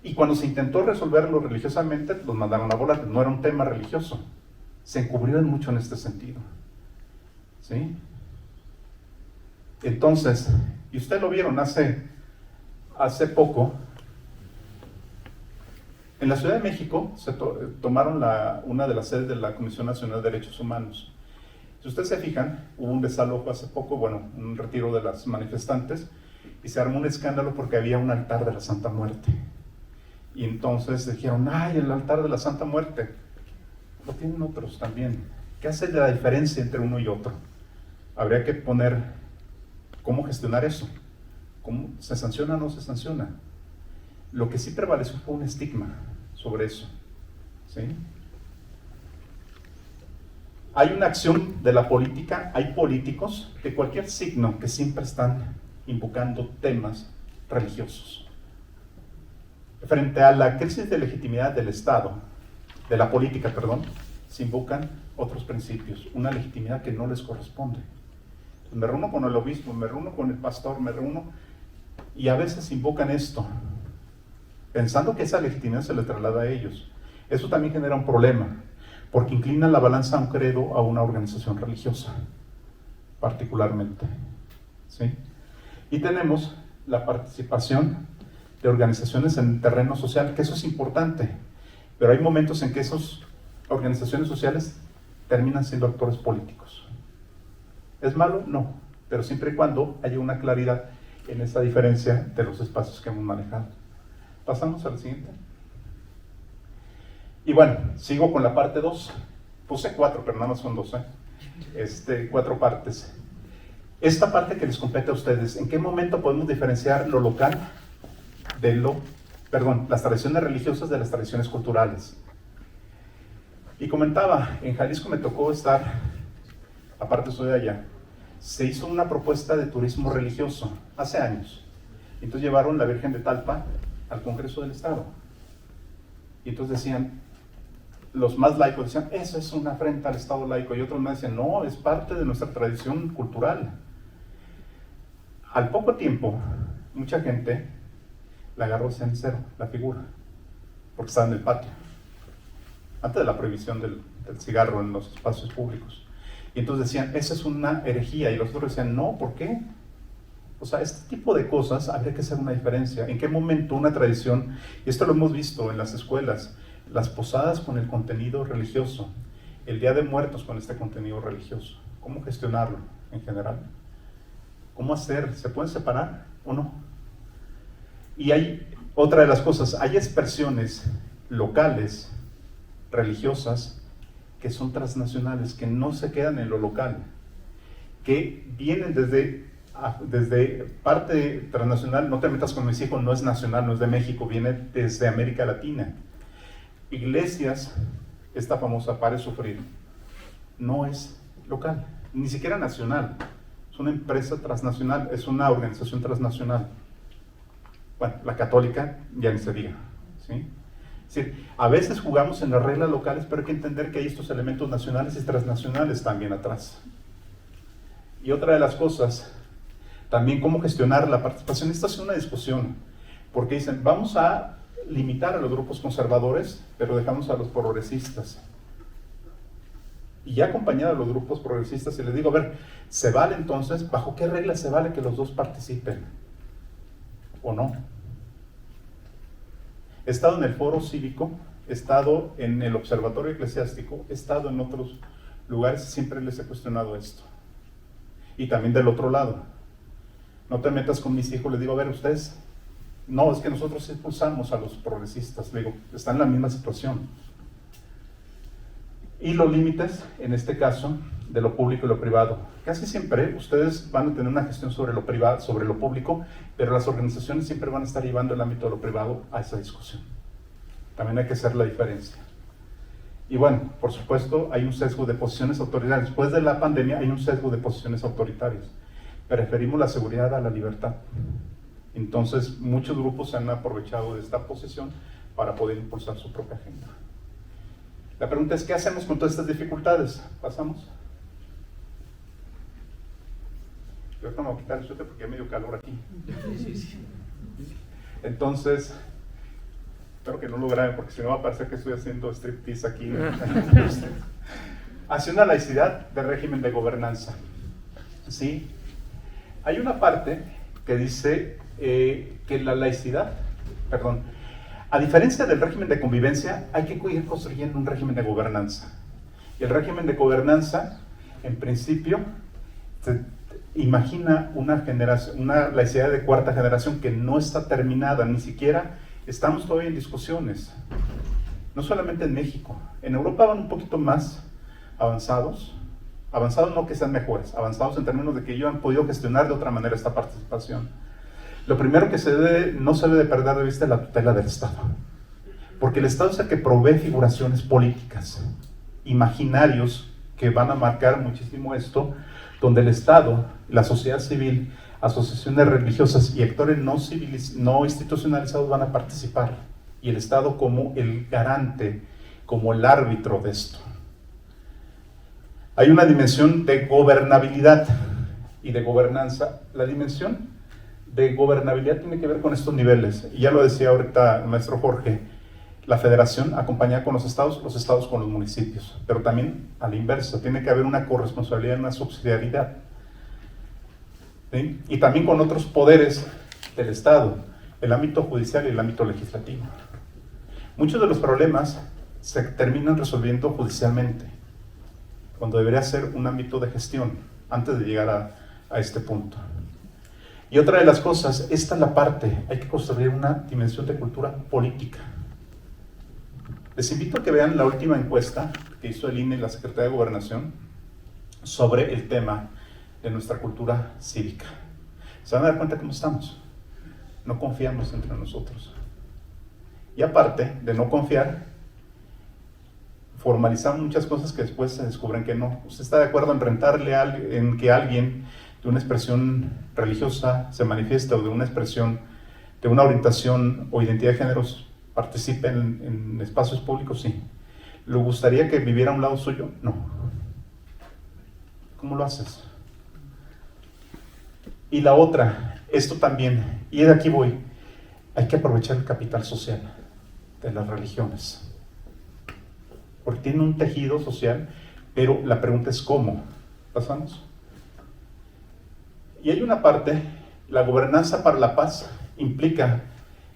Y cuando se intentó resolverlo religiosamente, los mandaron a volar. No era un tema religioso. Se encubrió mucho en este sentido. ¿Sí? Entonces, y ustedes lo vieron hace poco, en la Ciudad de México se tomaron una de las sedes de la Comisión Nacional de Derechos Humanos. Si ustedes se fijan, hubo un desalojo hace poco, bueno, un retiro de las manifestantes, y se armó un escándalo porque había un altar de la Santa Muerte. Y entonces dijeron, ¡ay, el altar de la Santa Muerte! Lo tienen otros también. ¿Qué hace la diferencia entre uno y otro? Habría que poner cómo gestionar eso. ¿Cómo se sanciona o no se sanciona? Lo que sí prevaleció fue un estigma sobre eso. ¿Sí? Hay una acción de la política, hay políticos de cualquier signo que siempre están invocando temas religiosos. Frente a la crisis de legitimidad del Estado, de la política, perdón, se invocan otros principios, una legitimidad que no les corresponde. Me reúno con el obispo, me reúno con el pastor, me reúno, y a veces invocan esto, pensando que esa legitimidad se le traslada a ellos. Eso también genera un problema, porque inclina la balanza a un credo, a una organización religiosa, particularmente. ¿Sí? Y tenemos la participación de organizaciones en el terreno social, que eso es importante, pero hay momentos en que esas organizaciones sociales terminan siendo actores políticos. ¿Es malo? No, pero siempre y cuando haya una claridad en esa diferencia de los espacios que hemos manejado. Pasamos a la siguiente. Y bueno, sigo con la parte 2. Puse 4, pero nada más son 2, 4 partes. Esta parte que les compete a ustedes, ¿en qué momento podemos diferenciar lo local las tradiciones religiosas de las tradiciones culturales? Y comentaba, en Jalisco me tocó estar, aparte soy de allá, se hizo una propuesta de turismo religioso hace años. Entonces llevaron la Virgen de Talpa al Congreso del Estado. Y entonces decían, los más laicos decían, eso es una afrenta al Estado laico, y otros más decían, no, es parte de nuestra tradición cultural. Al poco tiempo, mucha gente la agarró hacia el cero, la figura, porque estaba en el patio, antes de la prohibición del cigarro en los espacios públicos. Y entonces decían, esa es una herejía, y los otros decían, no, ¿por qué? O sea, este tipo de cosas habría que hacer una diferencia. ¿En qué momento una tradición, y esto lo hemos visto en las escuelas, las posadas con el contenido religioso, el Día de Muertos con este contenido religioso, cómo gestionarlo en general? ¿Cómo hacer? ¿Se pueden separar o no? Y hay otra de las cosas, hay expresiones locales, religiosas, que son transnacionales, que no se quedan en lo local, que vienen desde parte transnacional. No te metas con mis hijos, no es nacional, no es de México, viene desde América Latina. Iglesias, esta famosa Pare Sufrir, no es local, ni siquiera nacional, es una empresa transnacional, es una organización transnacional. Bueno, la católica ya ni se diga, ¿sí? Es decir, a veces jugamos en las reglas locales, pero hay que entender que hay estos elementos nacionales y transnacionales también atrás. Y otra de las cosas, también cómo gestionar la participación. Esta es una discusión, porque dicen, vamos a limitar a los grupos conservadores, pero dejamos a los progresistas. Y ya acompañado a los grupos progresistas, y les digo, a ver, ¿se vale entonces? ¿Bajo qué reglas se vale que los dos participen? ¿O no? He estado en el foro cívico, he estado en el observatorio eclesiástico, he estado en otros lugares y siempre les he cuestionado esto. Y también del otro lado, no te metas con mis hijos, les digo, a ver, ustedes, no, es que nosotros impulsamos a los progresistas, le digo, están en la misma situación. Y los límites, en este caso, de lo público y lo privado. Casi siempre ustedes van a tener una gestión sobre lo privado, sobre lo público, pero las organizaciones siempre van a estar llevando el ámbito de lo privado a esa discusión. También hay que hacer la diferencia. Y bueno, por supuesto, hay un sesgo de posiciones autoritarias. Después de la pandemia hay un sesgo de posiciones autoritarias. Preferimos la seguridad a la libertad. Entonces, muchos grupos se han aprovechado de esta posición para poder impulsar su propia agenda. La pregunta es, ¿qué hacemos con todas estas dificultades? ¿Pasamos? Yo no me voy a quitar el suéter porque ya me dio calor aquí. Entonces, espero que no lo graben porque si no va a parecer que estoy haciendo striptease aquí. Hacia una laicidad de régimen de gobernanza. ¿Sí? Hay una parte que dice que la laicidad, a diferencia del régimen de convivencia, hay que ir construyendo un régimen de gobernanza. Y el régimen de gobernanza, en principio, imagina una laicidad de cuarta generación que no está terminada, ni siquiera estamos todavía en discusiones. No solamente en México, en Europa van un poquito más avanzados no que sean mejores, avanzados en términos de que ellos han podido gestionar de otra manera esta participación. Lo primero que no se debe de perder de vista es la tutela del Estado, porque el Estado es el que provee figuraciones políticas, imaginarios que van a marcar muchísimo esto, donde el Estado, la sociedad civil, asociaciones religiosas y actores no institucionalizados van a participar, y el Estado como el garante, como el árbitro de esto. Hay una dimensión de gobernabilidad y de gobernanza. La dimensión de gobernabilidad tiene que ver con estos niveles, y ya lo decía ahorita el maestro Jorge, la federación acompañada con los estados con los municipios, pero también a la inversa, tiene que haber una corresponsabilidad, una subsidiariedad, ¿sí? Y también con otros poderes del Estado, el ámbito judicial y el ámbito legislativo. Muchos de los problemas se terminan resolviendo judicialmente, cuando debería ser un ámbito de gestión, antes de llegar a este punto. Y otra de las cosas, esta es la parte, hay que construir una dimensión de cultura política. Les invito a que vean la última encuesta que hizo el INE y la Secretaría de Gobernación sobre el tema de nuestra cultura cívica. Se van a dar cuenta cómo estamos. No confiamos entre nosotros. Y aparte de no confiar, formalizamos muchas cosas que después se descubren que no. ¿Usted está de acuerdo en rentarle en que alguien de una expresión religiosa se manifiesta, o de una expresión, de una orientación o identidad de géneros participe en espacios públicos? Sí. ¿Le gustaría que viviera a un lado suyo? No. ¿Cómo lo haces? Y la otra, esto también, y de aquí voy, hay que aprovechar el capital social de las religiones, porque tiene un tejido social, pero la pregunta es ¿cómo? ¿Pasamos? Y hay una parte, la gobernanza para la paz implica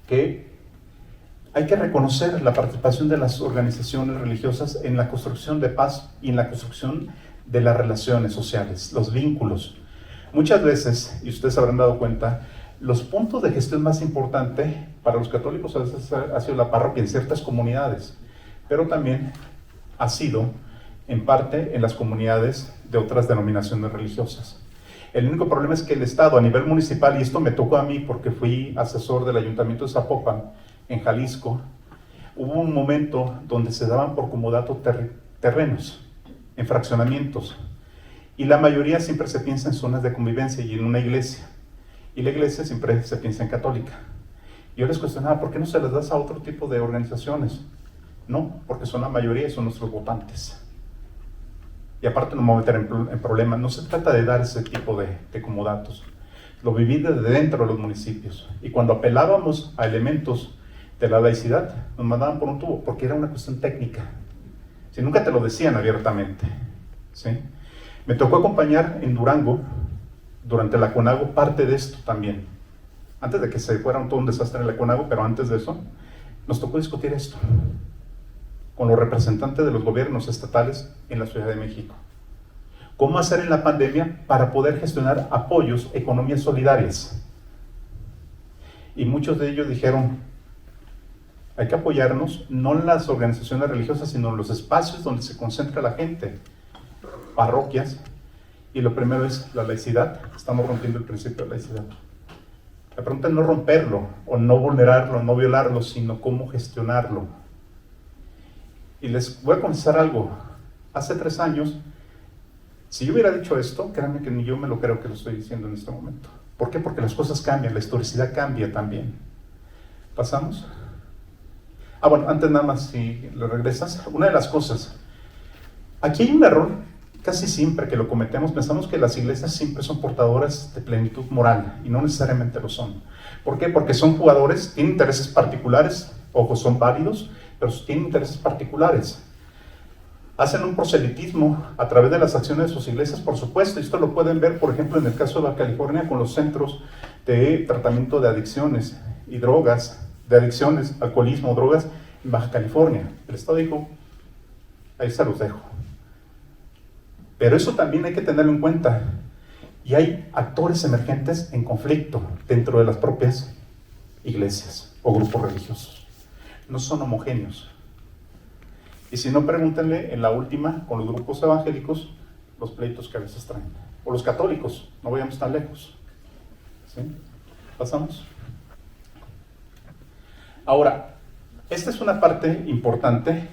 que hay que reconocer la participación de las organizaciones religiosas en la construcción de paz y en la construcción de las relaciones sociales, los vínculos. Muchas veces, y ustedes habrán dado cuenta, los puntos de gestión más importantes para los católicos a veces ha sido la parroquia en ciertas comunidades, pero también ha sido en parte en las comunidades de otras denominaciones religiosas. El único problema es que el Estado a nivel municipal, y esto me tocó a mí porque fui asesor del Ayuntamiento de Zapopan, en Jalisco, hubo un momento donde se daban por comodato terrenos, en fraccionamientos, y la mayoría siempre se piensa en zonas de convivencia y en una iglesia, y la iglesia siempre se piensa en católica. Yo les cuestionaba, ¿por qué no se les das a otro tipo de organizaciones? No, porque son la mayoría y son nuestros votantes. Y aparte no me voy a meter en problemas, no se trata de dar ese tipo de comodatos. Lo viví desde dentro de los municipios, y cuando apelábamos a elementos de la laicidad, nos mandaban por un tubo, porque era una cuestión técnica. Si nunca te lo decían abiertamente, ¿sí? Me tocó acompañar en Durango, durante la CONAGO, parte de esto también. Antes de que se fuera todo un desastre en la CONAGO, pero antes de eso, nos tocó discutir esto con los representantes de los gobiernos estatales en la Ciudad de México. ¿Cómo hacer en la pandemia para poder gestionar apoyos, economías solidarias? Y muchos de ellos dijeron, Hay que apoyarnos, no en las organizaciones religiosas, sino en los espacios donde se concentra la gente, parroquias, y lo primero es la laicidad. Estamos rompiendo el principio de laicidad. La pregunta es no romperlo, o no vulnerarlo, no violarlo, sino cómo gestionarlo. Y les voy a confesar algo. Hace 3 años, si yo hubiera dicho esto, créanme que ni yo me lo creo que lo estoy diciendo en este momento. ¿Por qué? Porque las cosas cambian, la historicidad cambia también. ¿Pasamos? Bueno, antes nada más, si le regresas, una de las cosas, aquí hay un error, casi siempre que lo cometemos, pensamos que las iglesias siempre son portadoras de plenitud moral, y no necesariamente lo son. ¿Por qué? Porque son jugadores, tienen intereses particulares, ojo, son válidos, pero tienen intereses particulares. Hacen un proselitismo a través de las acciones de sus iglesias, por supuesto, y esto lo pueden ver, por ejemplo, en el caso de Baja California, con los centros de tratamiento de adicciones y drogas, de adicciones, alcoholismo, drogas, en Baja California. El Estado dijo, ahí se los dejo. Pero eso también hay que tenerlo en cuenta. Y hay actores emergentes en conflicto dentro de las propias iglesias o grupos religiosos. No son homogéneos. Y si no, pregúntenle en la última, con los grupos evangélicos, los pleitos que a veces traen. O los católicos, no vayamos tan lejos. ¿Sí? ¿Pasamos? Ahora, esta es una parte importante.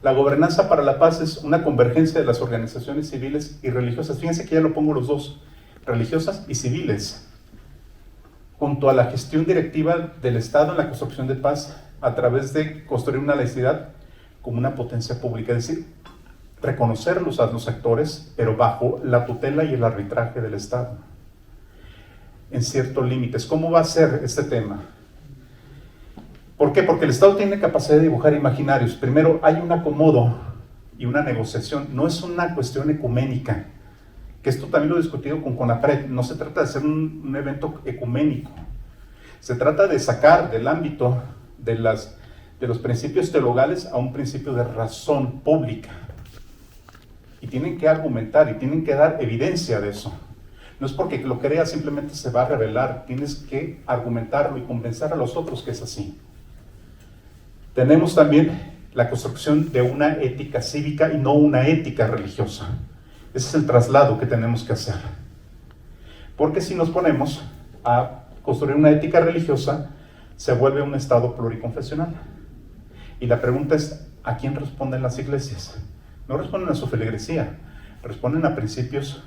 La gobernanza para la paz es una convergencia de las organizaciones civiles y religiosas. Fíjense que ya lo pongo los dos, religiosas y civiles, junto a la gestión directiva del Estado en la construcción de paz a través de construir una laicidad como una potencia pública, es decir, reconocerlos a los actores, pero bajo la tutela y el arbitraje del Estado, en ciertos límites. ¿Cómo va a ser este tema? ¿Por qué? Porque el Estado tiene capacidad de dibujar imaginarios. Primero, hay un acomodo y una negociación. No es una cuestión ecuménica, que esto también lo he discutido con CONAPRED. No se trata de hacer un evento ecuménico. Se trata de sacar del ámbito de los principios teologales a un principio de razón pública. Y tienen que argumentar y tienen que dar evidencia de eso. No es porque lo creas simplemente se va a revelar. Tienes que argumentarlo y convencer a los otros que es así. Tenemos también la construcción de una ética cívica y no una ética religiosa. Ese es el traslado que tenemos que hacer. Porque si nos ponemos a construir una ética religiosa, se vuelve un Estado pluriconfesional. Y la pregunta es, ¿a quién responden las iglesias? No responden a su feligresía, responden a principios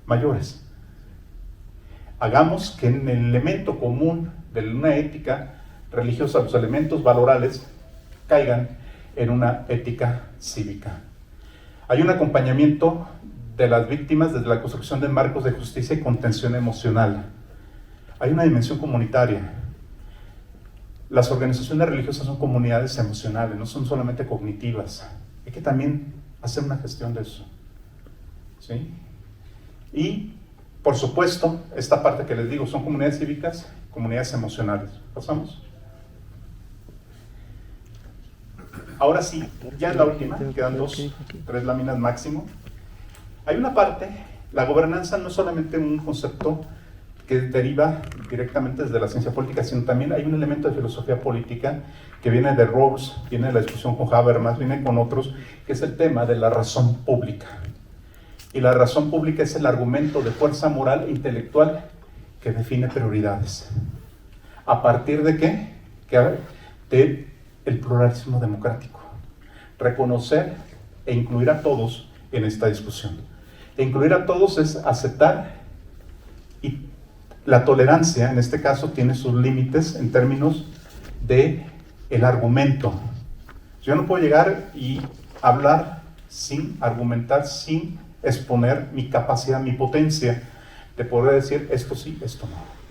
mayores. Hagamos que en el elemento común de una ética religiosa, los elementos valorales, caigan en una ética cívica. Hay un acompañamiento de las víctimas desde la construcción de marcos de justicia y contención emocional. Hay una dimensión comunitaria. Las organizaciones religiosas son comunidades emocionales, no son solamente cognitivas. Hay que también hacer una gestión de eso. ¿Sí? Y, por supuesto, esta parte que les digo, son comunidades cívicas, comunidades emocionales. ¿Pasamos? Ahora sí, ya es la última, quedan 2, 3 láminas máximo. Hay una parte, la gobernanza no es solamente un concepto que deriva directamente desde la ciencia política, sino también hay un elemento de filosofía política que viene de Rawls, viene de la discusión con Habermas, viene con otros, que es el tema de la razón pública. Y la razón pública es el argumento de fuerza moral e intelectual que define prioridades. ¿A partir de qué? De el pluralismo democrático. Reconocer e incluir a todos en esta discusión. E incluir a todos es aceptar, y la tolerancia en este caso tiene sus límites en términos de el argumento. Yo no puedo llegar y hablar sin argumentar, sin exponer mi capacidad, mi potencia de poder decir esto sí, esto no.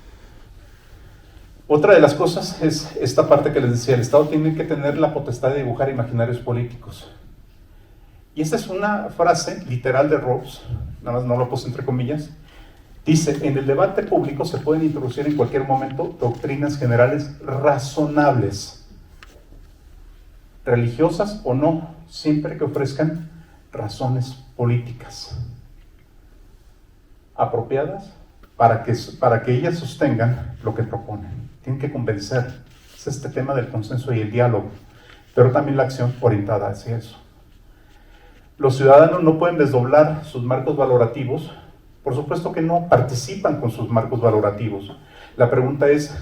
Otra de las cosas es esta parte que les decía, el Estado tiene que tener la potestad de dibujar imaginarios políticos. Y esta es una frase literal de Rawls, nada más no lo puse entre comillas. Dice, en el debate público se pueden introducir en cualquier momento doctrinas generales razonables, religiosas o no, siempre que ofrezcan razones políticas apropiadas para que ellas sostengan lo que proponen. Tienen que convencer, es este tema del consenso y el diálogo, pero también la acción orientada hacia eso. Los ciudadanos no pueden desdoblar sus marcos valorativos, por supuesto que no participan con sus marcos valorativos. La pregunta es,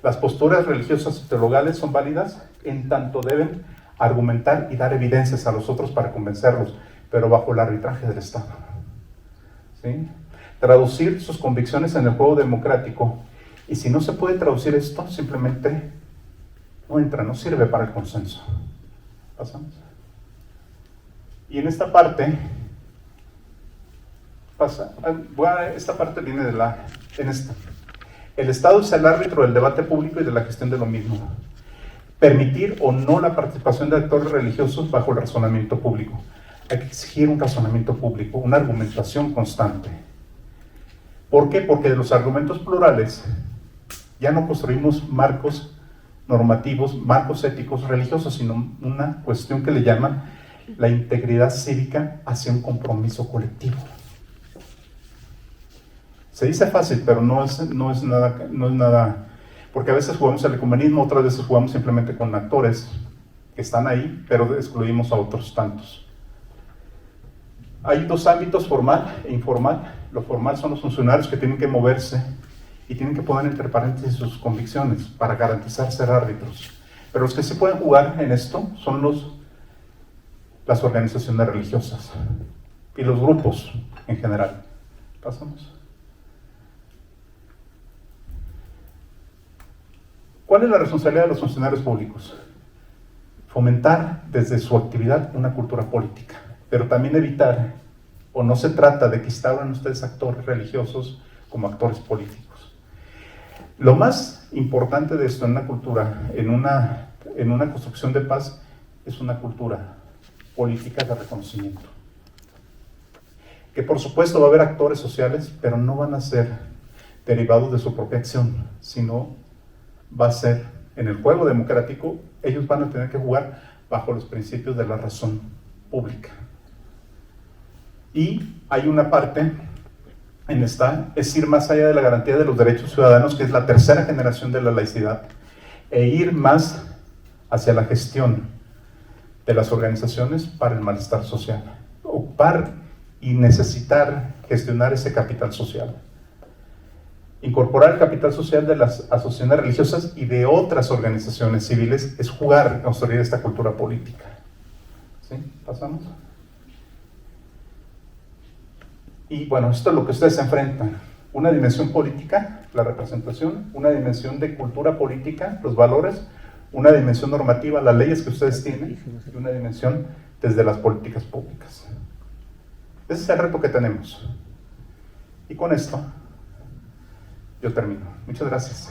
¿las posturas religiosas y teologales son válidas? En tanto deben argumentar y dar evidencias a los otros para convencerlos, pero bajo el arbitraje del Estado. ¿Sí? Traducir sus convicciones en el juego democrático, y si no se puede traducir esto, simplemente no entra, no sirve para el consenso. ¿Pasamos? Y en esta parte, esta parte viene de el Estado es el árbitro del debate público y de la gestión de lo mismo. Permitir o no la participación de actores religiosos bajo el razonamiento público. Hay que exigir un razonamiento público, una argumentación constante. ¿Por qué? Porque de los argumentos plurales ya no construimos marcos normativos, marcos éticos religiosos, sino una cuestión que le llaman la integridad cívica hacia un compromiso colectivo. Se dice fácil, pero no es nada, porque a veces jugamos al ecumenismo, otras veces jugamos simplemente con actores que están ahí, pero excluimos a otros tantos. Hay dos ámbitos, formal e informal. Lo formal son los funcionarios que tienen que moverse y tienen que poner entre paréntesis sus convicciones para garantizar ser árbitros. Pero los que sí pueden jugar en esto son las organizaciones religiosas y los grupos en general. Pasamos. ¿Cuál es la responsabilidad de los funcionarios públicos? Fomentar desde su actividad una cultura política, pero también evitar, o no se trata de que instauren ustedes actores religiosos como actores políticos. Lo más importante de esto en una cultura, en una construcción de paz, es una cultura política de reconocimiento. Que por supuesto va a haber actores sociales, pero no van a ser derivados de su propia acción, sino va a ser en el juego democrático, ellos van a tener que jugar bajo los principios de la razón pública. Y hay una parte en esta, es ir más allá de la garantía de los derechos ciudadanos, que es la tercera generación de la laicidad, e ir más hacia la gestión de las organizaciones para el malestar social, ocupar y necesitar gestionar ese capital social. Incorporar el capital social de las asociaciones religiosas y de otras organizaciones civiles es jugar a construir esta cultura política. ¿Sí? ¿Pasamos? Y bueno, esto es lo que ustedes se enfrentan. Una dimensión política, la representación, una dimensión de cultura política, los valores, una dimensión normativa, las leyes que ustedes tienen, y una dimensión desde las políticas públicas. Ese es el reto que tenemos. Y con esto yo termino. Muchas gracias.